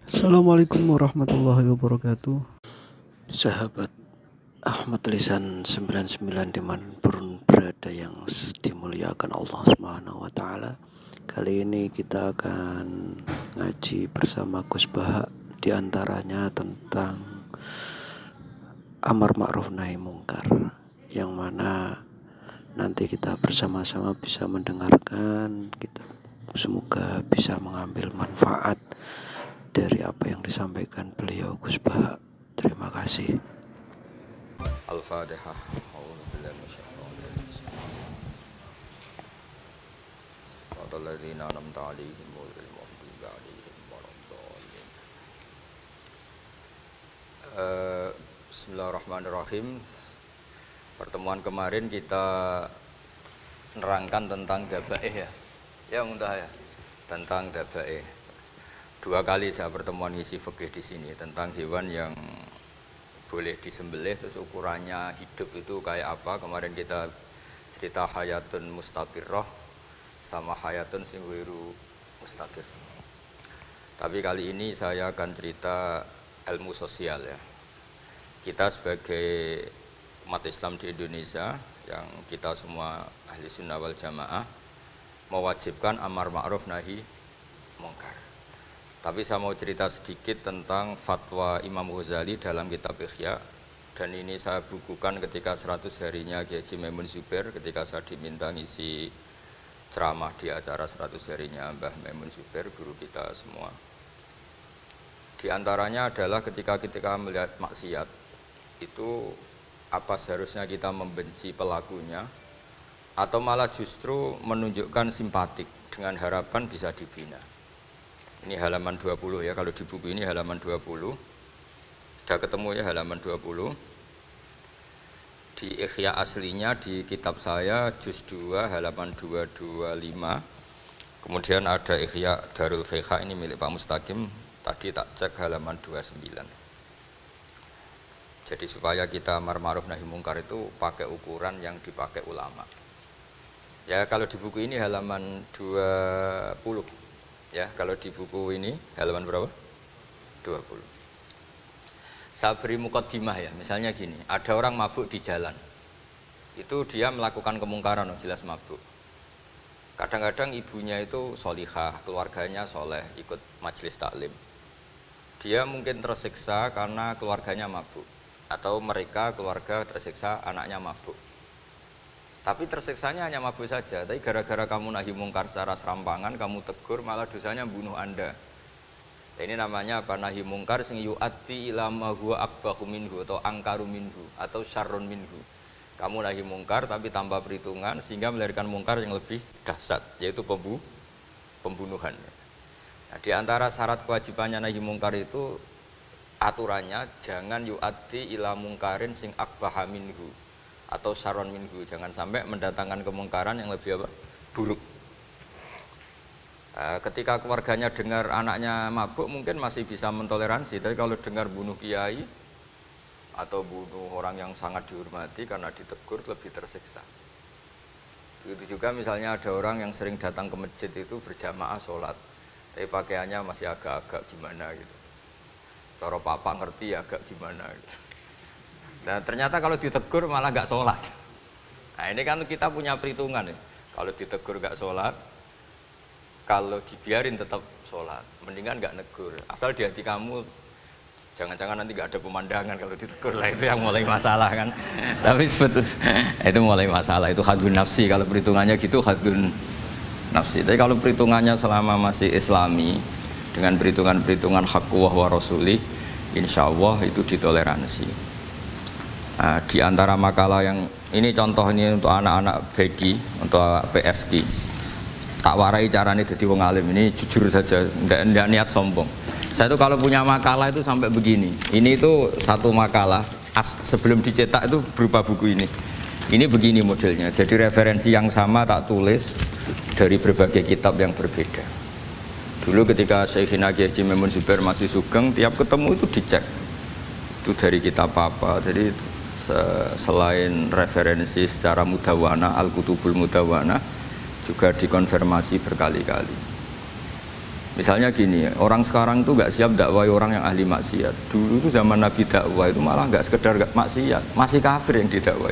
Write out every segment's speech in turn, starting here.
Assalamualaikum warahmatullahi wabarakatuh. Sahabat Ahmad Lisan 99 dimanapun berada yang dimuliakan Allah Subhanahu wa taala. Kali ini kita akan ngaji bersama Gus Baha, di antaranya tentang amar ma'ruf nahi mungkar, yang mana nanti kita bersama-sama bisa mendengarkan. Kita semoga bisa mengambil manfaat dari apa yang disampaikan beliau Gus Baha. Terima kasih. Al-Fatihah. A'udzubillahi minasyaitonir rajim. Shiratal ladzina an'amta 'alaihim ghairil maghdubi 'alaihim waladdallin. Bismillahirrahmanirrahim. Pertemuan kemarin kita nerangkan tentang dabaih ya. Ya muntah ya. Tentang dabaih. Dua kali saya pertemuan ngisi fikih di sini tentang hewan yang boleh disembelih, terus ukurannya hidup itu kayak apa. Kemarin kita cerita hayatun mustaqirrah sama hayatun sing wiru mustaqir. Tapi kali ini saya akan cerita ilmu sosial ya. Kita sebagai umat Islam di Indonesia, yang kita semua ahli sunnah wal jamaah, mewajibkan amar ma'ruf nahi mungkar. Tapi saya mau cerita sedikit tentang fatwa Imam Ghazali dalam kitab Ihya. Dan ini saya bukukan ketika 100 harinya Kiai Haji Maimun Zubair, ketika saya diminta ngisi ceramah di acara 100 harinya Mbah Maimun Zubair, guru kita semua. Di antaranya adalah ketika melihat maksiat, itu apa seharusnya kita membenci pelakunya, atau malah justru menunjukkan simpatik dengan harapan bisa dibina. Ini halaman 20 ya, kalau di buku ini halaman 20. Sudah ketemu ya halaman 20. Di Ihya aslinya di kitab saya juz 2 halaman 225. Kemudian ada Ihya Darul Fiqh, ini milik Pak Mustaqim, tadi tak cek halaman 29. Jadi supaya kita amar ma'ruf nahi mungkar itu pakai ukuran yang dipakai ulama. Ya kalau di buku ini halaman 20. Ya, kalau di buku ini halaman berapa? 20. Saya beri mukaddimah ya, misalnya gini, ada orang mabuk di jalan. Itu dia melakukan kemungkaran, jelas mabuk. Kadang-kadang ibunya itu solihah, keluarganya soleh, ikut majelis taklim. Dia mungkin tersiksa karena keluarganya mabuk, atau mereka keluarga tersiksa anaknya mabuk. Tapi tersiksanya hanya mabuk saja, tapi gara-gara kamu nahi mungkar secara serampangan, kamu tegur, malah dosanya bunuh Anda. Ini namanya apa? Nahi mungkar sing yu'addi ila ma huwa akbahu minhu, atau angkaru minhu, atau syarrun minhu. Kamu nahi mungkar tapi tanpa perhitungan, sehingga melahirkan mungkar yang lebih dahsyat, yaitu pembunuhan. Nah, di antara syarat kewajibannya nahi mungkar itu, aturannya jangan yu'addi ila mungkarin sing akbaha minhu, atau syarron minhu, jangan sampai mendatangkan kemungkaran yang lebih apa? Buruk. Ketika keluarganya dengar anaknya mabuk mungkin masih bisa mentoleransi, tapi kalau dengar bunuh kiai atau bunuh orang yang sangat dihormati karena ditegur, lebih tersiksa. Begitu juga misalnya ada orang yang sering datang ke masjid itu berjamaah sholat, tapi pakaiannya masih agak-agak gimana gitu. Cara papa ngerti ya agak gimana gitu. Nah ternyata kalau ditegur malah nggak sholat. Nah ini kan kita punya perhitungan ya. Kalau ditegur nggak sholat, kalau dibiarin tetap sholat, mendingan nggak negur. Asal di hati kamu, jangan-jangan nanti nggak ada pemandangan kalau ditegur lah, itu yang mulai masalah kan. Tapi sebetulnya itu mulai masalah, itu hadun nafsi. Kalau perhitungannya gitu hadun nafsi. Tapi kalau perhitungannya selama masih islami, dengan perhitungan haqqullah wa rasulih, insya Allah itu ditoleransi. Nah, di antara makalah yang ini contoh ini untuk anak-anak begi, untuk PSG, tak warai caranya jadi wong alim, ini jujur saja, enggak niat sombong. Saya itu kalau punya makalah itu sampai begini. Ini itu satu makalah sebelum dicetak itu berupa buku ini. Ini begini modelnya. Jadi referensi yang sama tak tulis dari berbagai kitab yang berbeda. Dulu ketika Syekhina Kiai Haji Maimun Zubair masih sugeng, tiap ketemu itu dicek. Itu dari kitab apa. Jadi selain referensi secara mudawana, Al-Kutubul Mudawana, juga dikonfirmasi berkali-kali. Misalnya gini, orang sekarang tuh nggak siap dakwai orang yang ahli maksiat. Dulu tuh zaman Nabi dakwah itu malah nggak sekedar maksiat, masih kafir yang didakwai.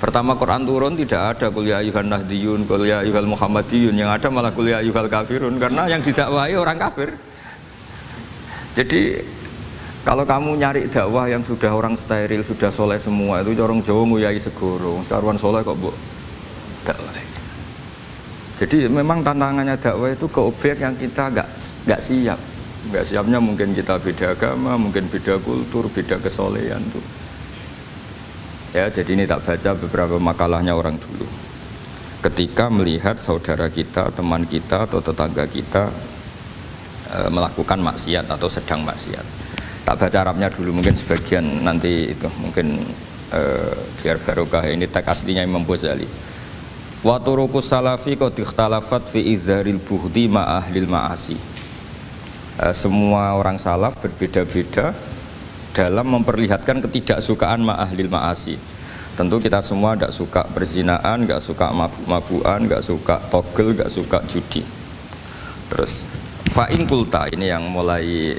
Pertama Quran turun tidak ada qul ya ayyuhan nahdiyun, qul ya ayyuhal muhammadiyun, yang ada malah qul ya ayyuhal kafirun karena yang didakwai orang kafir. Jadi kalau kamu nyari dakwah yang sudah orang steril, sudah soleh semua itu orang Jawa nguyai segoro, sekarang soleh kok mbok dakwah. Jadi memang tantangannya dakwah itu ke objek yang kita nggak siap. Nggak siapnya mungkin kita beda agama, mungkin beda kultur, beda kesolehan tuh. Ya, jadi ini tak baca beberapa makalahnya orang dulu. Ketika melihat saudara kita, teman kita atau tetangga kita melakukan maksiat atau sedang maksiat. Tak baca Arabnya dulu, mungkin sebagian nanti itu mungkin biar barokah. Ini teks aslinya Imam Ghazali. Wa turuqus salafi qad ikhtalafat fi izharil buhdi ma ahlil ma'asi. Semua orang salaf berbeda-beda dalam memperlihatkan ketidaksukaan ma ahlil ma'asi. Tentu kita semua tidak suka perzinaan, nggak suka mabuk-mabukan, nggak suka togel, nggak suka judi. Terus fa'in kulta, ini yang mulai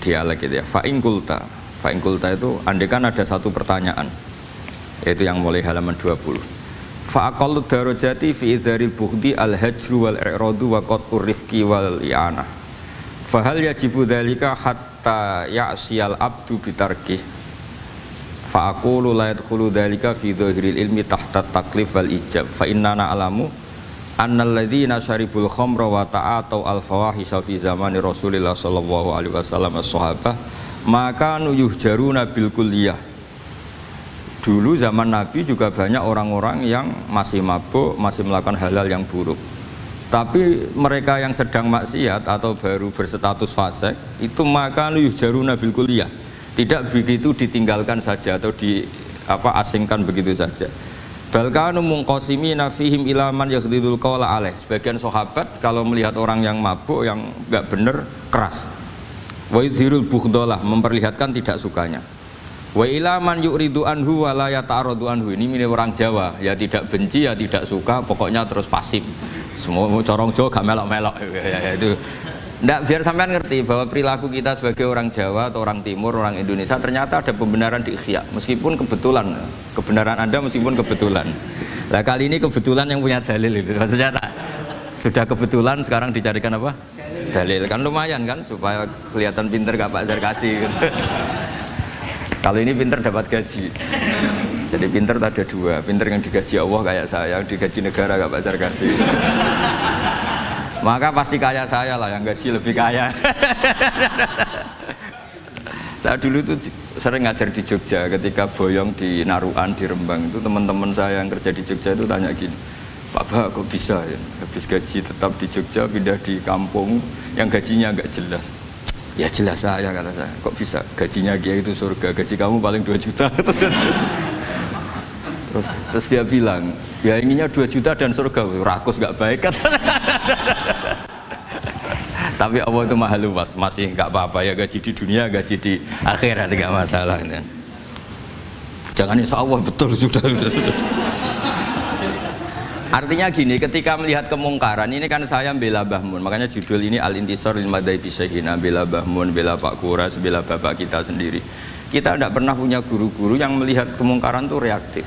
dialek gitu ya. Fa'in kulta itu andaikan ada satu pertanyaan, yaitu yang mulai halaman 20. Fa'aqallu darajati fi izharil bughdi al-hajru wal i'radu wa qat'ur rifqi wal i'anah. Fahal yajibu dzalika hatta ya'siyal abdu bitarkih. Fa'aqulu la yadkhulu dzalika fi dhahiril ilmi tahta taklif wal ijab. Fa inna na'lamu annal ladzina syaribul khamra wa ta'atau al-fawahisha fi zamani Rasulillah sallallahu alaihi wasallam as-sahabah maka yuhjaruna bil kulliyah. Dulu zaman Nabi juga banyak orang-orang yang masih mabuk, masih melakukan hal-hal yang buruk. Tapi mereka yang sedang maksiat atau baru berstatus fasik itu maka yuhjaruna bil kulliyah. Tidak begitu ditinggalkan saja atau asingkan begitu saja. Balkanu munqasimina fihim ila man yakhdhidul qawla alaih. Sebagian sahabat kalau melihat orang yang mabuk yang enggak benar keras. Wa yuzhirul bughdalah, memperlihatkan tidak sukanya. Wa ila man yu'ridu anhu wa la yata'arradu anhu. Ini milik orang Jawa, ya tidak benci ya tidak suka, pokoknya terus pasif. Semua corong Jawa gak melok-melok ya, itu. Nggak, biar sampean ngerti bahwa perilaku kita sebagai orang Jawa atau orang Timur, orang Indonesia ternyata ada pembenaran di ikhya, meskipun kebetulan. Kebenaran Anda meskipun kebetulan. Nah, kali ini kebetulan yang punya dalil itu. Maksudnya sudah kebetulan sekarang dicarikan apa? Dalil. Kan lumayan kan supaya kelihatan pinter gak Pak Zarkasi gitu. Kalau ini pinter dapat gaji. Jadi pinter ada dua, pinter yang digaji Allah kayak saya, yang digaji negara gak Pak Zarkasi. Maka pasti kaya saya lah, yang gaji lebih kaya. Saya dulu tuh sering ngajar di Jogja, ketika boyong di Narukan, di Rembang itu teman-teman saya yang kerja di Jogja itu tanya gini, Pak kok bisa ya, habis gaji tetap di Jogja pindah di kampung yang gajinya agak jelas. Ya jelas saya, kata saya, kok bisa gajinya Kiai itu surga, gaji kamu paling 2 juta. Terus dia bilang, ya inginnya 2 juta dan surga, rakus gak baik kan. Tapi Allah itu maha luas, masih gak apa-apa ya, gaji di dunia, gaji di akhirat gak masalah kan? Jangan insya Allah betul sudah. Artinya gini, ketika melihat kemungkaran, ini kan saya bela Mbah Mun, makanya judul ini Al-Intisar lil Madhabi Syekhina, bela Mbah Mun, bela Pak Kuras, bela bapak kita sendiri. Kita tidak pernah punya guru-guru yang melihat kemungkaran itu reaktif.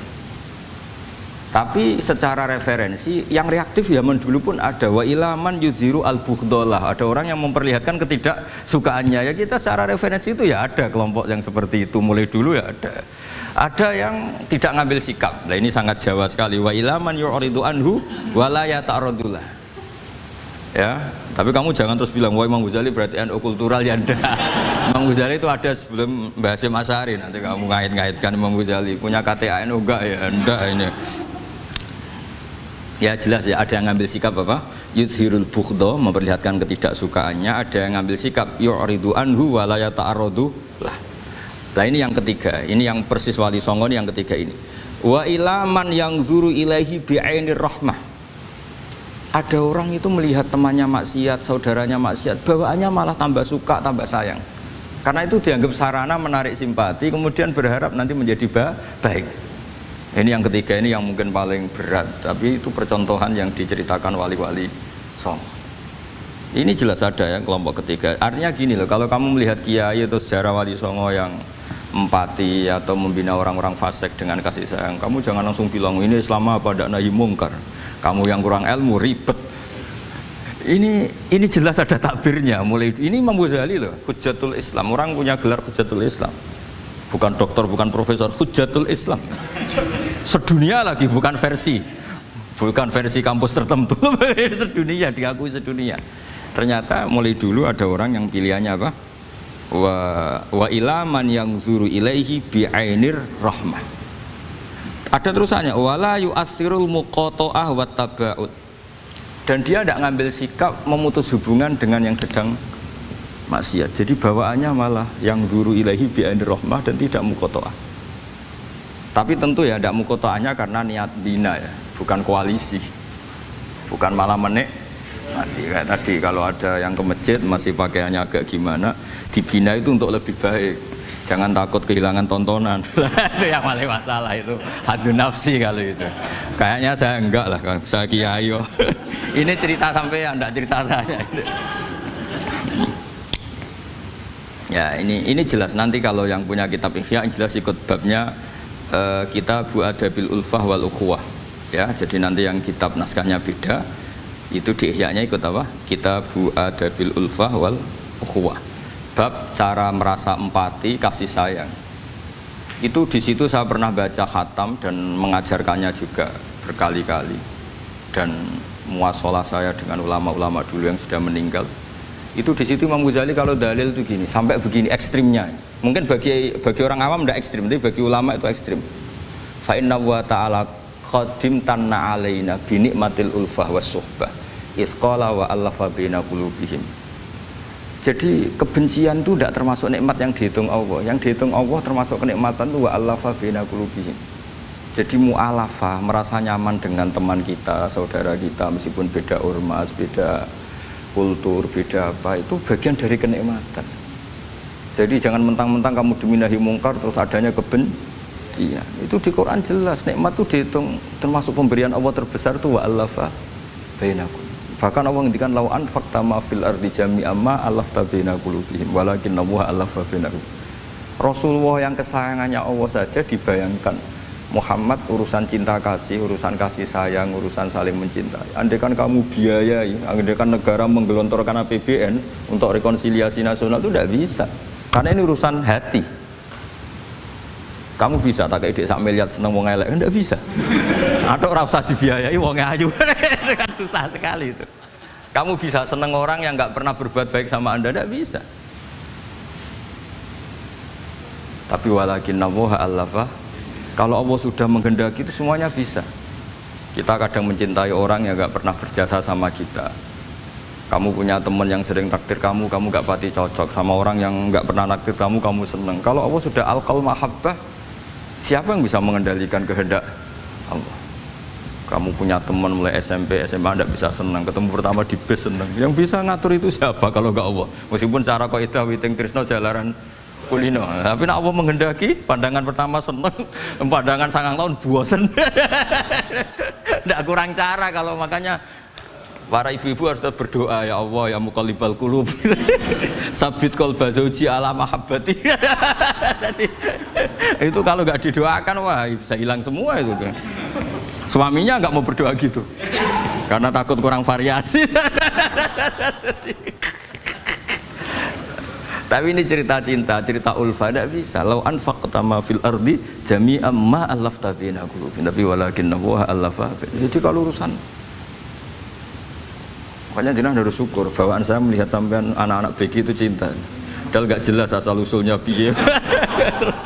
Tapi secara referensi yang reaktif zaman dulu pun ada. Wa ilaman yuziru al-bughdalah, ada orang yang memperlihatkan ketidaksukaannya. Ya kita secara referensi itu ya ada kelompok yang seperti itu, mulai dulu ya ada. Ada yang tidak ngambil sikap. Nah ini sangat Jawa sekali. Wa ilaman yu'ridu anhu wa la yata'arradulah. Ya, tapi kamu jangan terus bilang wah Imam Ghazali berarti NU kultural ya enggak. Imam Ghazali itu ada sebelum Mbah Hasyim Asy'ari, nanti kamu ngait-ngaitkan Imam Ghazali punya KTA NU enggak ya, enggak ini. Ya jelas ya, ada yang ngambil sikap apa? Yudhirul bughda, memperlihatkan ketidaksukaannya. Ada yang ngambil sikap yu'ridu anhu wa la yata'arradu lah. Nah ini yang ketiga, ini yang persis Wali Songo ini yang ketiga ini. Wa ilaman yang zuru ilaihi bi'ainir rahmah. Ada orang itu melihat temannya maksiat, saudaranya maksiat, bawaannya malah tambah suka, tambah sayang. Karena itu dianggap sarana menarik simpati, kemudian berharap nanti menjadi baik. Ini yang ketiga, ini yang mungkin paling berat, tapi itu percontohan yang diceritakan wali-wali Songo. Ini jelas ada ya kelompok ketiga. Artinya gini loh, kalau kamu melihat kiai atau sejarah Wali Songo yang empati atau membina orang-orang fasik dengan kasih sayang, kamu jangan langsung bilang ini Islam apa tidak nahi mungkar. Kamu yang kurang ilmu ribet. Ini jelas ada takbirnya. Mulai ini Imam Ghazali loh, Hujjatul Islam. Orang punya gelar Hujjatul Islam. Bukan dokter, bukan profesor, Hujjatul Islam. Sedunia lagi, bukan versi kampus tertentu. Sedunia, diakui sedunia. Ternyata mulai dulu ada orang yang pilihannya apa? Wa ilaman yang zuru ilaihi bi'ainir rahmah. Ada terusannya, wala yu'athirul muqata'ah wa taba'ud. Dan dia tidak ngambil sikap memutus hubungan dengan yang sedang maksiat. Jadi bawaannya malah yang zuru ilaihi bi'ainir rahmah dan tidak muqata'ah. Tapi tentu ya tidak muqata'ahnya karena niat bina ya, bukan koalisi. Bukan malah mati kayak tadi, kalau ada yang ke masjid masih pakaiannya agak gimana, dibina itu untuk lebih baik, jangan takut kehilangan tontonan. Itu yang paling masalah, itu hadu nafsi. Kalau itu kayaknya saya enggak lah, saya kiai. Ini cerita sampai enggak cerita saya. Ya ini jelas, nanti kalau yang punya kitab Ihya jelas ikut babnya Kitab Adabil Ulfah wal Ukhuwah ya. Jadi nanti yang kitab naskahnya beda, itu di Ihya-nya ikut apa? Kitabu Adabil Ulfah wal Ukhuwah. Bab cara merasa empati, kasih sayang. Itu di situ saya pernah baca khatam dan mengajarkannya juga berkali-kali. Dan muasalah saya dengan ulama-ulama dulu yang sudah meninggal. Itu di situ Imam Ghazali kalau dalil itu gini, sampai begini ekstrimnya. Mungkin bagi orang awam tidak ekstrim, tapi bagi ulama itu ekstrim. Fa inna wa ta'ala qadim tanna alaina bi nikmatil ulfah was suhbah isqala wa allafa baina qulubihim. Jadi kebencian itu tidak termasuk nikmat yang dihitung Allah. Yang dihitung Allah termasuk kenikmatan itu wa allafa baina qulubihim. Jadi mu'alafa, merasa nyaman dengan teman kita, saudara kita, meskipun beda ormas, beda kultur, beda apa, itu bagian dari kenikmatan. Jadi jangan mentang-mentang kamu diminahi mungkar terus adanya kebencian. Itu di Quran jelas, nikmat itu dihitung termasuk pemberian Allah terbesar itu wa allafa bainakum. Bahkan Allah ngendikan lau anfaqta ma fil ardi jami'an ma allafta baina qulubihim walakin Allah allafa bainakum. Rasulullah yang kesayangannya Allah saja dibayangkan Muhammad urusan cinta kasih, urusan kasih sayang, urusan saling mencintai. Andaikan kamu biayai, andaikan negara menggelontorkan APBN untuk rekonsiliasi nasional itu tidak bisa. Karena ini urusan hati. Kamu bisa tak kayak ide sak miliar seneng wong elek, enggak bisa. Atau ora usah dibiayai wong ayu. Itu kan susah sekali itu. Kamu bisa seneng orang yang enggak pernah berbuat baik sama Anda, enggak bisa. Tapi walakin nawaha allafa, kalau Allah sudah menghendaki itu semuanya bisa. Kita kadang mencintai orang yang enggak pernah berjasa sama kita. Kamu punya teman yang sering naktir kamu gak pati cocok sama orang yang gak pernah naktir kamu seneng. Kalau Allah sudah alqal mahabbah, siapa yang bisa mengendalikan kehendak Allah? Kamu punya teman mulai SMP, SMA gak bisa seneng, ketemu pertama di bis seneng. Yang bisa ngatur itu siapa kalau gak Allah? Meskipun cara kok itu witing trisno jalaran kulino, tapi nak Allah menghendaki, pandangan pertama seneng, pandangan 9 tahun bosen. Nggak kurang cara. Kalau makanya para ibu-ibu harus berdoa, ya Allah ya muqallibal qulub sabit qalba zauji ala mahabbati. Itu kalau nggak didoakan wah bisa hilang semua itu. Suaminya nggak mau berdoa gitu karena takut kurang variasi. Tapi ini cerita cinta, cerita ulfa tidak bisa. Lau anfaqta ma fil ardi jami'an ma allafta baina qulubihim, tapi walakinna huwa allafa. Jadi kalau urusan, makanya jenengan harus syukur. Bawaan saya melihat sampean anak-anak BG itu cinta. Padahal nggak jelas asal usulnya piye. Terus,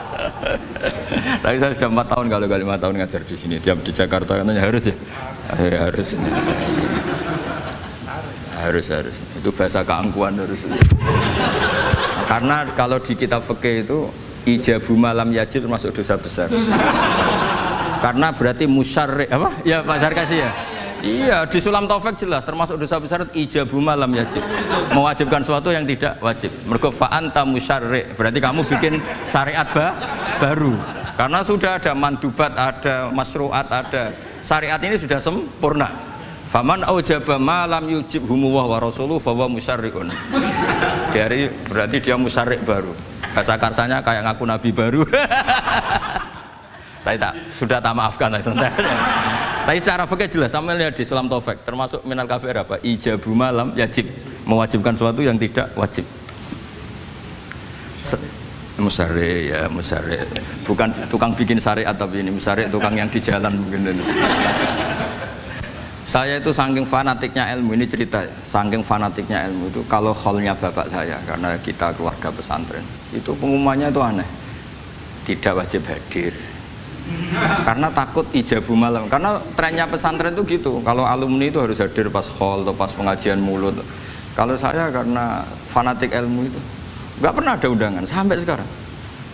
tapi saya sudah 4 tahun, kalau 5 tahun ngajar di sini. Tiap di Jakarta katanya harus ya, harus. Itu bahasa keangkuhan harus. Karena kalau di kitab fikih itu ijabu malam yajib termasuk dosa besar. Karena berarti musyarri apa? Ya Pak Sarkasi ya. Iya, di Sulam Taufik jelas termasuk dosa besar ijabu malam yajib, mewajibkan sesuatu yang tidak wajib. Mergo fa anta musyarri, berarti kamu bikin syariat baru. Karena sudah ada mandubat, ada masruat, ada syariat ini sudah sempurna. Faman aujaba ma lam yujib humuwah wa rasuluh fawa musyarri'un. Dari berarti dia musyarrik baru. Bahasa karsanya kayak ngaku nabi baru. Tapi sudah tak maafkan lah santai. Tapi secara fikih jelas, sama lihat di Sulam Taufik termasuk minal kabair apa? Ijabu malam yajib, mewajibkan sesuatu yang tidak wajib. Musyarrik ya, musyarrik. Bukan tukang bikin syariat tapi ini musyarrik tukang yang di jalan mungkin. Saya itu saking fanatiknya ilmu, ini cerita ya, saking fanatiknya ilmu itu kalau hallnya bapak saya, karena kita keluarga pesantren, itu pengumumannya itu aneh, tidak wajib hadir, karena takut ijabu malam, karena trennya pesantren itu gitu, kalau alumni itu harus hadir pas hall atau pas pengajian mulut. Kalau saya karena fanatik ilmu itu, nggak pernah ada undangan, sampai sekarang,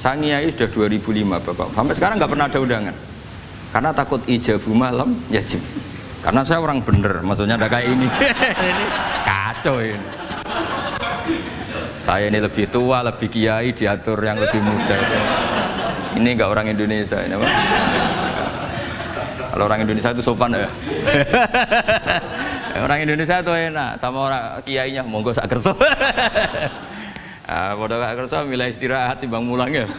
saya ngiyai sudah 2005 bapak, sampai sekarang nggak pernah ada undangan, karena takut ijabu malam, yajib. Karena saya orang bener, maksudnya ada kayak ini. Ini kacau ini. Saya ini lebih tua, lebih kiai, diatur yang lebih muda. Ini enggak orang Indonesia ini, Pak. Kalau orang Indonesia itu sopan ya. Orang Indonesia itu enak, sama orang kiainya monggo sak kerso. Padha sak kerso milih istirahat timbang mulang ya.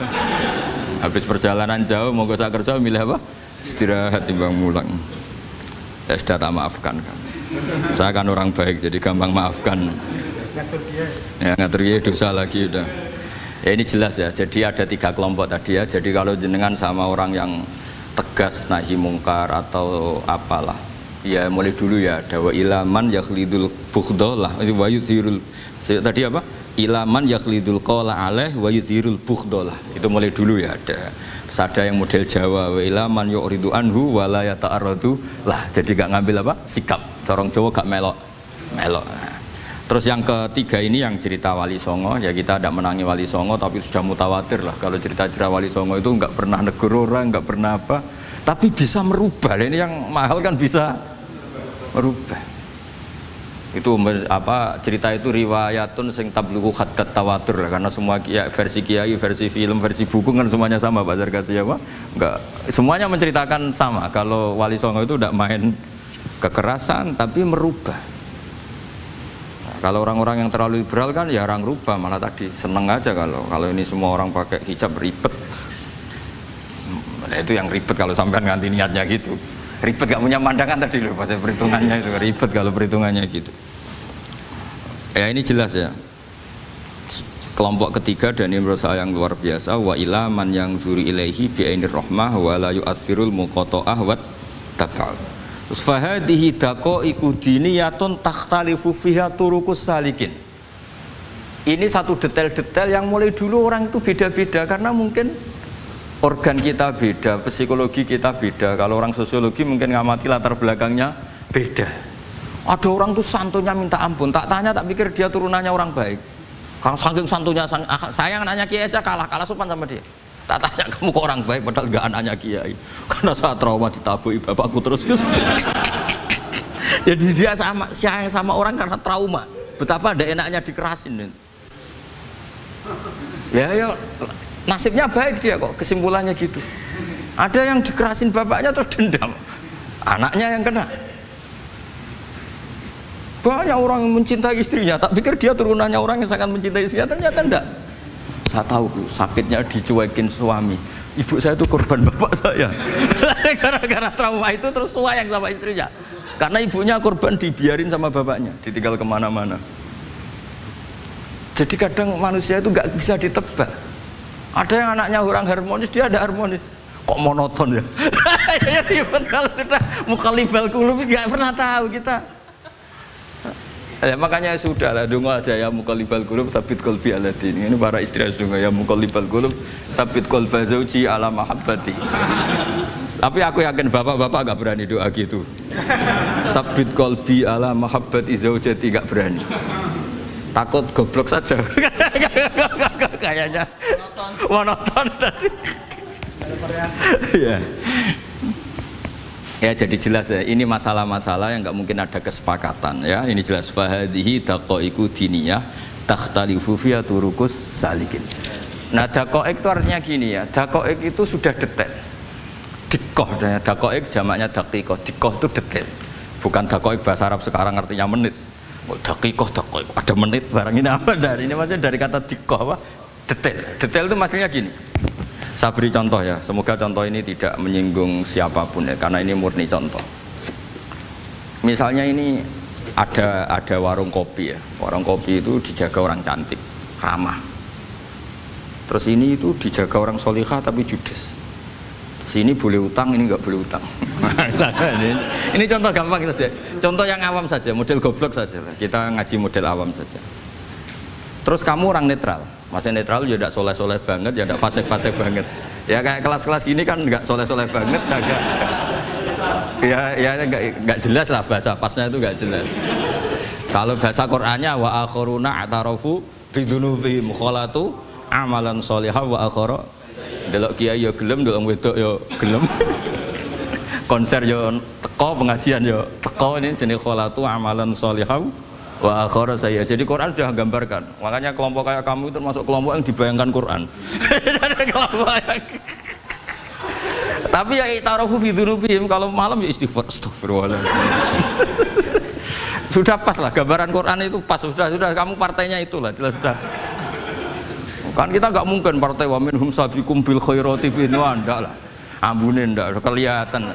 Habis perjalanan jauh monggo sak kerso milih apa? Istirahat timbang mulang. Ya sudah tak maafkan kan. Saya kan orang baik jadi gampang maafkan. Ya ngatur dia dosa lagi udah. Ya ini jelas ya. Jadi ada 3 kelompok tadi ya. Jadi kalau jenengan sama orang yang tegas nahi mungkar atau apalah, ya mulai dulu ya. Ada wa ilaman yakhlidul bughdhalah wa yudhirul. Tadi apa? Ilaman yakhlidul qala alaih wa yudhirul bughdhalah. Itu mulai dulu ya ada. Ada yang model Jawa, wa ilaman yu'ridu anhu wa la yata'arradu lah, jadi gak ngambil apa? Sikap. Corong Jawa gak melok. Melok. Nah. Terus yang ketiga ini yang cerita Wali Songo, ya kita tidak menangi Wali Songo tapi sudah mutawatir lah kalau cerita-cerita Wali Songo itu nggak pernah negur orang, nggak pernah apa, tapi bisa merubah. Ini yang mahal kan bisa merubah. Itu apa cerita itu riwayatun sing tablughu haddat tawatur lah, karena semua versi kiai, versi film, versi buku kan semuanya sama Pak Zarkasi apa? Enggak, semuanya menceritakan sama. Kalau Wali Songo itu tidak main kekerasan tapi merubah. Nah, kalau orang-orang yang terlalu liberal kan ya orang rubah, malah tadi seneng aja kalau ini semua orang pakai hijab ribet. Nah, itu yang ribet kalau sampean ganti niatnya gitu. Ribet gak punya pandangan tadi loh pada perhitungannya itu, ribet kalau perhitungannya gitu. Ya ini jelas ya. Kelompok ketiga dan ini menurut saya yang luar biasa, wa ila man yang zuri ilaihi bi'ainir rahmah wa la yu'athirul muqata'ah wa tab'al. Terus fahadihi daqaiqu diniyatun takhtalifu fiha turuqus salikin. Ini satu detail-detail yang mulai dulu orang itu beda-beda karena mungkin organ kita beda, psikologi kita beda. Kalau orang sosiologi mungkin ngamati latar belakangnya beda. Ada orang tuh santunya minta ampun, tak tanya tak pikir dia turunannya orang baik. Kalau saking santunya, saya nanya kiai aja kalah sopan sama dia. Tak tanya kamu kok orang baik padahal gak anaknya kiai. Karena saat trauma ditabui bapakku terus. Jadi dia sayang sama orang karena trauma. Betapa ada enaknya dikerasin. Ya. Nasibnya baik dia kok, kesimpulannya gitu. Ada yang dikerasin bapaknya terus dendam, anaknya yang kena. Banyak orang yang mencintai istrinya, tak pikir dia turunannya orang yang sangat mencintai istrinya, ternyata enggak. Saya tahu sakitnya dicuekin suami. Ibu saya itu korban bapak saya. Gara-gara trauma itu terus sayang sama istrinya. Karena ibunya korban dibiarin sama bapaknya, ditinggal kemana-mana. Jadi kadang manusia itu nggak bisa ditebak. Ada yang anaknya orang harmonis, dia ada harmonis. Kok monoton ya? Ya ribet kalau sudah mukhalifal qulub, nggak pernah tahu kita. Ya, makanya sudah lah, dungo aja ya mukhalifal qulub sabit qalbi ala din. Ini para istri dungo ya mukhalifal qulub sabit qalba zauji ala mahabbati. Tapi aku yakin bapak-bapak nggak berani doa gitu. Sabit qalbi ala mahabbati zaujati, nggak berani. Takut goblok saja. Kayaknya monoton tadi. Ya. Ya jadi jelas ya, ini masalah-masalah yang nggak mungkin ada kesepakatan ya. Ini jelas fahadihi daqaiqu diniyah takhtalifu fiha turuqus salikin. Nah daqaiq itu artinya gini ya, daqaiq itu sudah detail. Dikoh, daqaiq jamaknya daqiqah, dikoh itu detail. Bukan dakoik bahasa Arab sekarang artinya menit. Oh, dakikoh, ada menit barang ini apa dari ini maksudnya dari kata dikoh apa? Detail. Detail itu maksudnya gini. Saya beri contoh ya, semoga contoh ini tidak menyinggung siapapun ya, karena ini murni contoh. Misalnya ini ada warung kopi ya, warung kopi itu dijaga orang cantik, ramah. Terus ini itu dijaga orang solihah tapi judes. Sini boleh utang, ini nggak boleh utang. Ini contoh gampang saja, contoh yang awam saja, model goblok saja lah. Kita ngaji model awam saja. Terus kamu orang netral, maksudnya netral ya tidak soleh-soleh banget, ya tidak fasik-fasik banget. Ya kayak kelas-kelas gini kan nggak soleh-soleh banget, agak ya nggak jelas lah bahasa pasnya itu nggak jelas. Kalau bahasa Qur'annya wa akhiruna atarafu bidunubihim kholatu amalan solihah wa akhara. Delok kiai ya gelem, delok wedok ya gelem. Konser ya teko, pengajian ya teko, ini jenis kholatu amalan solihah wa akhara saya. Jadi Quran sudah gambarkan. Makanya kelompok kayak kamu itu termasuk kelompok yang dibayangkan Quran. Tapi ya itarafu bidunubihim, kalau malam ya istighfar, astagfirullahaladzim. Sudah pas lah gambaran Quran itu pas, sudah kamu partainya itulah jelas sudah. Kan kita nggak mungkin partai wa minhum sabiqum bil khairati ndak lah. Ambune ndak kelihatan.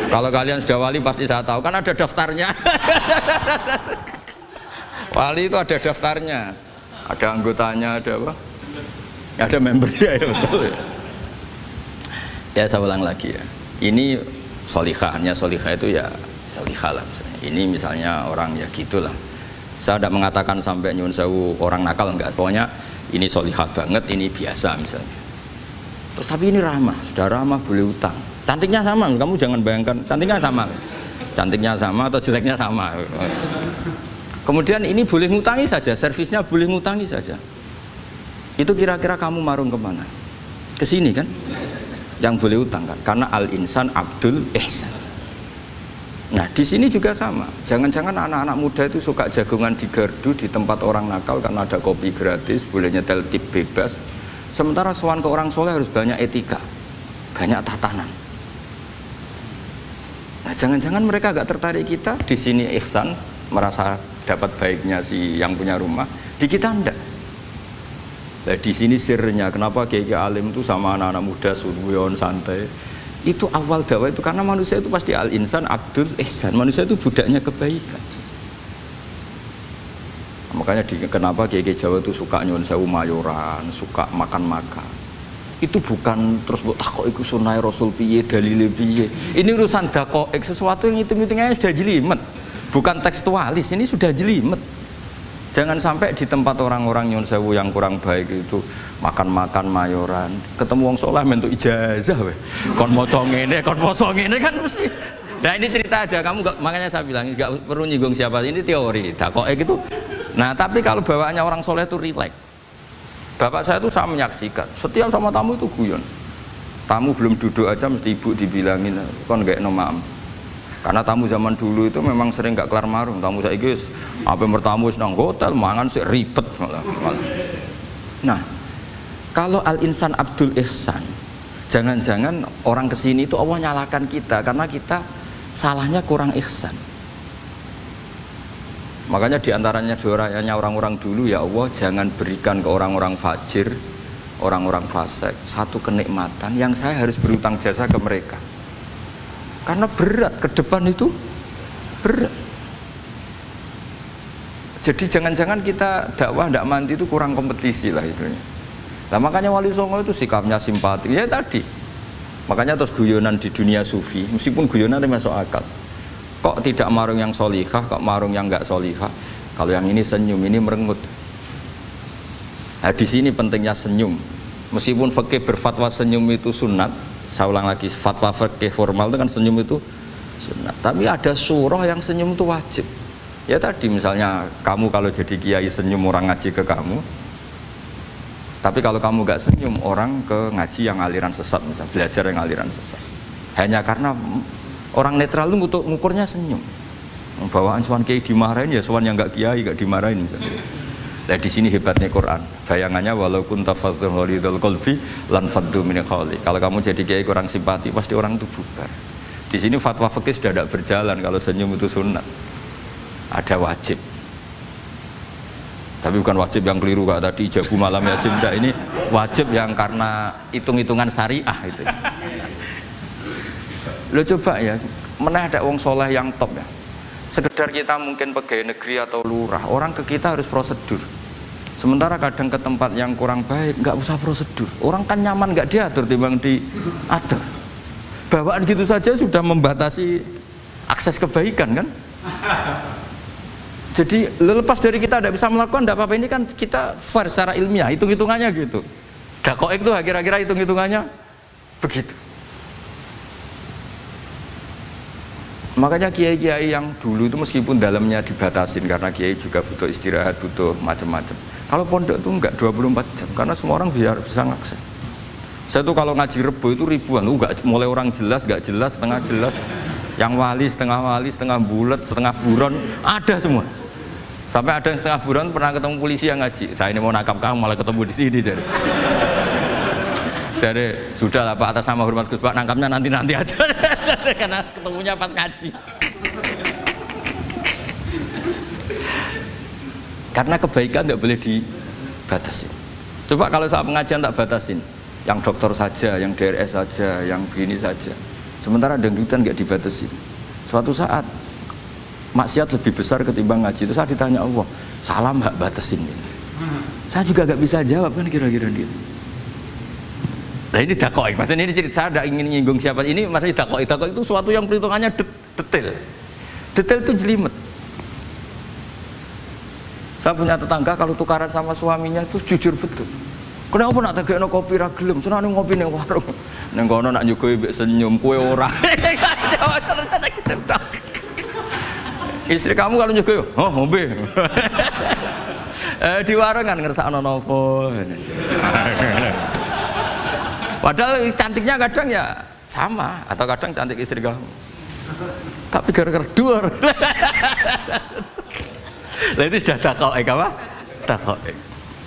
Kalau kalian sudah wali pasti saya tahu kan ada daftarnya. Wali itu ada daftarnya. Ada anggotanya, ada apa? Ada membernya ya betul ya. Ya saya ulang lagi ya. Ini solihahnya, solihah itu ya solihah lah misalnya. Ini misalnya orang ya gitulah. Saya tidak mengatakan sampai nyun sewu orang nakal enggak, pokoknya ini solihah banget, ini biasa misalnya. Terus tapi ini ramah, sudah ramah boleh utang. Cantiknya sama, kamu jangan bayangkan cantiknya sama. Cantiknya sama atau jeleknya sama. Kemudian ini boleh ngutangi saja, servisnya boleh ngutangi saja. Itu kira-kira kamu marung kemana? Ke sini kan? Yang boleh utang kan? Karena al-insan abdul ihsan. Nah di sini juga sama. Jangan-jangan anak-anak muda itu suka jagongan di gardu di tempat orang nakal karena ada kopi gratis, boleh nyetel tip bebas. Sementara sowan ke orang soleh harus banyak etika, banyak tatanan. Nah jangan-jangan mereka agak tertarik kita di sini ihsan, merasa dapat baiknya si yang punya rumah, di kita enggak. Nah di sini sirnya kenapa kiai alim itu sama anak-anak muda suruyon santai. Itu awal dakwah itu karena manusia itu pasti al-insan abdul ihsan, manusia itu budaknya kebaikan. Makanya kenapa kiai Jawa itu suka nyuwun sewu mayoran, suka makan-makan. Itu bukan terus buat takok iku sunai rasul piye dalile piye. Ini urusan dakoik, sesuatu yang hitung-hitungannya sudah jelimet. Bukan tekstualis, ini sudah jelimet. Jangan sampai di tempat orang-orang nyuwun sewu yang kurang baik itu makan-makan mayoran, ketemu wong saleh mentuk ijazah weh. Kon maca ngene, kon poso ngene kan mesti. Nah ini cerita aja, kamu gak, makanya saya bilang enggak perlu nyinggung siapa, ini teori. Dakoik gitu. Nah, tapi kalau bawaannya orang soleh itu rileks. Bapak saya itu saya menyaksikan, setiap sama tamu itu guyon. Tamu belum duduk aja mesti ibu dibilangin, kon gak nomam. Karena tamu zaman dulu itu memang sering gak kelar marung. Tamu saya guys, apa bertamu nang hotel, mangan sih ribet malah. Nah, kalau al-insan abdul ihsan, jangan-jangan orang kesini itu Allah nyalakan kita karena kita salahnya kurang ihsan. Makanya diantaranya doanya orang-orang dulu, ya Allah jangan berikan ke orang-orang fajir, orang-orang fasik satu kenikmatan yang saya harus berutang jasa ke mereka. Karena berat, ke depan itu berat. Jadi jangan-jangan kita dakwah tidak mandi itu kurang kompetisi lah istilahnya. Nah makanya Wali Songo itu sikapnya simpatik, ya tadi. Makanya terus guyonan di dunia sufi, meskipun guyonan itu masuk akal. Kok tidak marung yang solihah, kok marung yang enggak solihah? Kalau yang ini senyum, ini merengut. Nah di sini pentingnya senyum. Meskipun fikih berfatwa senyum itu sunat, saya ulang lagi, fatwa fikih formal itu kan senyum itu sunat. Tapi ada surah yang senyum itu wajib. Ya tadi misalnya kamu kalau jadi kiai senyum orang ngaji ke kamu. Tapi kalau kamu enggak senyum orang ke ngaji yang aliran sesat, misalnya belajar yang aliran sesat. Hanya karena orang netral itu ngukurnya senyum. Bawaan sowan kiai dimarahin ya sowan yang enggak kiai enggak dimarahin misalnya. Nah di sini hebatnya Quran. Bayangannya walaupun tafadzul ghalidul qalbi lan faddu min khali. Kalau kamu jadi kiai kurang simpati pasti orang itu bubar. Di sini fatwa fikih sudah tidak berjalan kalau senyum itu sunat. Ada wajib. Tapi bukan wajib yang keliru kak tadi ijabu malam wajib, enggak, ini wajib yang karena hitung-hitungan syariah itu. Lo coba ya, mana ada wong soleh yang top ya. Sekedar kita mungkin pegawai negeri atau lurah, orang ke kita harus prosedur. Sementara kadang ke tempat yang kurang baik nggak usah prosedur. Orang kan nyaman nggak diatur timbang diatur. Bawaan gitu saja sudah membatasi akses kebaikan kan. Jadi lepas dari kita tidak bisa melakukan, tidak apa-apa, ini kan kita fair secara ilmiah, hitung-hitungannya gitu. Dakoek itu kira-kira hitung-hitungannya begitu. Makanya kiai-kiai yang dulu itu meskipun dalamnya dibatasin karena kiai juga butuh istirahat, butuh macam-macam. Kalau pondok itu enggak 24 jam karena semua orang biar bisa ngakses. Saya tuh kalau ngaji Rebo itu ribuan, enggak mulai orang jelas, enggak jelas, setengah jelas, yang wali, setengah bulat, setengah buron, ada semua. Sampai ada yang setengah buron pernah ketemu polisi yang ngaji. Saya ini mau nangkap kamu malah ketemu di sini jadi. Jadi sudah lah Pak, atas nama hormat Gus Pak, nangkapnya nanti aja. Karena ketemunya pas ngaji. Karena kebaikan tidak boleh dibatasin. Coba kalau saat pengajian tak batasin, yang dokter saja, yang DRS saja, yang begini saja. Sementara dangdutan nggak dibatasin. Suatu saat maksiat lebih besar ketimbang ngaji. Itu saya ditanya Allah, salam hak batasin ini. Saya juga gak bisa jawab kan kira-kira gitu. Nah ini dakoik, maksudnya ini cerita saya tidak ingin nyinggung siapa ini, maksudnya dakoik itu suatu yang perhitungannya detail itu jelimet. Saya punya tetangga kalau tukaran sama suaminya itu jujur betul. Kenapa nak tegakno kopi ra gelem, senane ngopi ning warung. Ning kono nak nyugoi mbek senyum kowe ora. Istri kamu kalau nyugoi, oh ngombe. Di warung kan ngersakno nopo. Padahal cantiknya kadang ya sama, atau kadang cantik istri kamu. Tapi gara-gara duar. Lah itu sudah dakoek apa? Dakoek.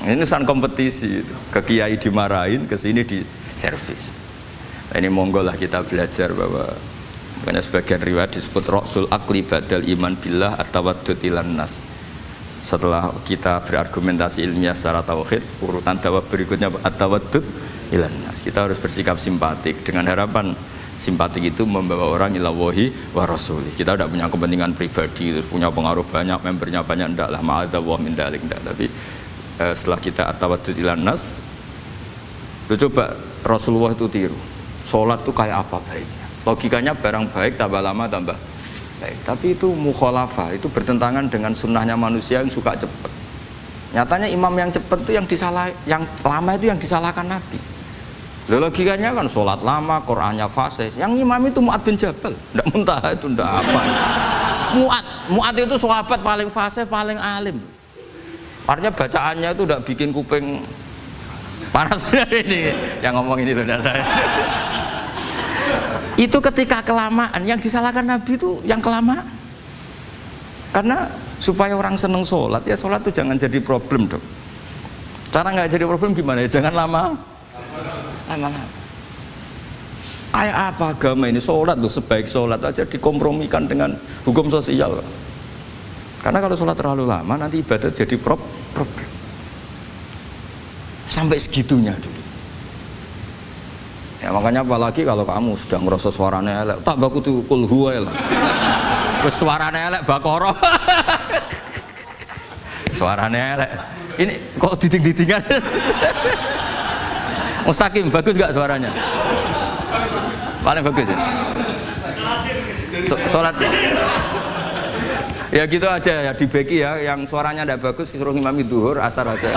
Ini urusan kompetisi. Ke kiai dimarahin, ke sini di servis. Nah, ini monggo lah kita belajar bahwa makanya sebagian riwayat disebut Rasul Akli Badal Iman Billah At-Tawaddud Ilan Nas. Setelah kita berargumentasi ilmiah secara tauhid, urutan dakwah berikutnya At-Tawaddud Ilan Nas. Kita harus bersikap simpatik dengan harapan simpatik itu membawa orang ila wahi wa rasuli. Kita tidak punya kepentingan pribadi, punya pengaruh banyak, membernya banyak, enggak lah, ma'adzallah min dalik, enggak. Tapi setelah kita At-Tawaddud Ilan Nas, coba Rasulullah itu tiru. Sholat itu kayak apa baiknya? Logikanya barang baik tambah lama tambah baik, tapi itu mukhalafah, itu bertentangan dengan sunnahnya manusia yang suka cepat. Nyatanya imam yang cepat itu yang lama itu yang disalahkan Nabi. Logikanya kan sholat lama, Qur'annya fasih. Yang imam itu Mu'ad bin Jabal, ndak Muntaha itu ndak apa. Mu'ad itu sahabat paling fasih, paling alim. Artinya bacaannya itu ndak bikin kuping panas. Ini yang ngomong ini loh saya. Itu ketika kelamaan, yang disalahkan Nabi itu yang kelamaan. Karena supaya orang seneng sholat, ya sholat itu jangan jadi problem dong. Cara nggak jadi problem gimana ya? Jangan lama. Kayak apa agama ini? Sholat loh, sebaik sholat aja dikompromikan dengan hukum sosial. Karena kalau sholat terlalu lama, nanti ibadah jadi problem. Sampai segitunya dulu. Ya makanya apalagi kalau kamu sudah ngerasa suaranya elek, tak baku tuh kul huwa lah. Terus suaranya elek Baqarah. Suaranya elek. Ini kok diding-didingan. Mustaqim bagus gak suaranya? Paling bagus ya. Sholat. Ya gitu aja ya, dibagi ya, yang suaranya tidak bagus suruh imami duhur, asar aja.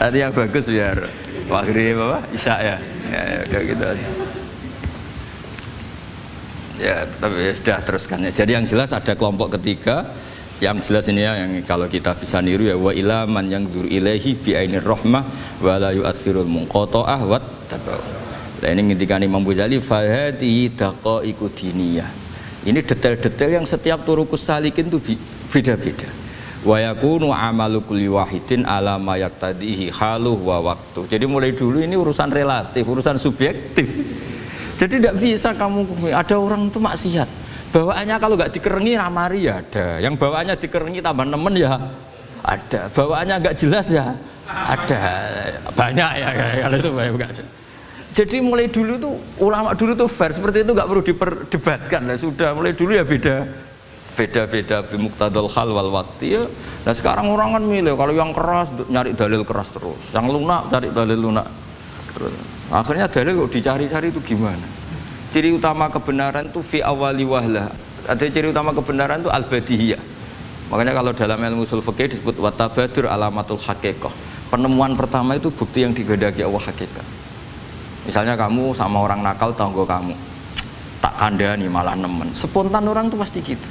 Tadi yang bagus biar maghrib apa? Isya ya. Ya gitu aja. Ya, tapi sudah teruskan ya. Jadi yang jelas ada kelompok ketiga, yang jelas ini ya, yang kalau kita bisa niru ya, wa ila man yanzur ilaihi bi ainir rahmah wa la yu'athirul munqata'ah wat tabau. Nah ini ngintikan Imam Ghazali fa hadhihi daqaiqud diniyah. Ini detail-detail yang setiap turukus salikin itu beda-beda. Wa yakunu amalu kulli wahidin ala ma yaqtadihi haluh wa waqtu. Jadi mulai dulu ini urusan relatif, urusan subjektif. Jadi tidak bisa kamu, ada orang itu maksiat. Bawaannya kalau nggak dikerengi ramari ya ada. Yang bawaannya dikerengi tambah nemen ya ada. Bawaannya nggak jelas ya ada. Banyak ya kalau itu banyak. Jadi mulai dulu tuh ulama dulu tuh fair seperti itu nggak perlu diperdebatkan lah sudah. Mulai dulu ya beda bimuktadul hal wal waktu ya. Nah sekarang orang kan milih kalau yang keras nyari dalil keras terus, yang lunak cari dalil lunak terus. Akhirnya dalil kok dicari-cari itu gimana? Ciri utama kebenaran itu fi awali wahlah. Ada ciri utama kebenaran itu al-badihiyah. Makanya kalau dalam ilmu ushul fikih disebut watabadur alamatul haqiqah. Penemuan pertama itu bukti yang digandaki Allah hakikat. Misalnya kamu sama orang nakal tanggo kamu, tak kandani malah nemen. Spontan orang tuh pasti gitu.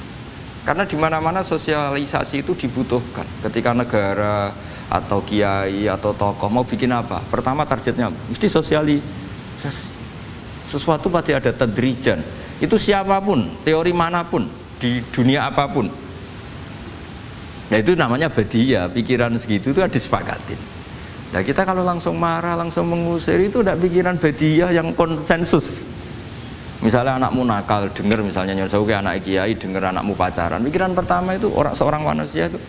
Karena di mana-mana sosialisasi itu dibutuhkan. Ketika negara atau kiai atau tokoh mau bikin apa, pertama targetnya mesti sosialisasi. Sesuatu pasti ada tadrijan. Itu siapapun, teori manapun, di dunia apapun. Nah itu namanya badiyah, pikiran segitu itu disepakatin. Nah kita kalau langsung marah, langsung mengusir itu udah pikiran badiyah yang konsensus. Misalnya anakmu nakal, dengar misalnya nyuruh anak kiai, dengar anakmu pacaran. Pikiran pertama itu seorang manusia itu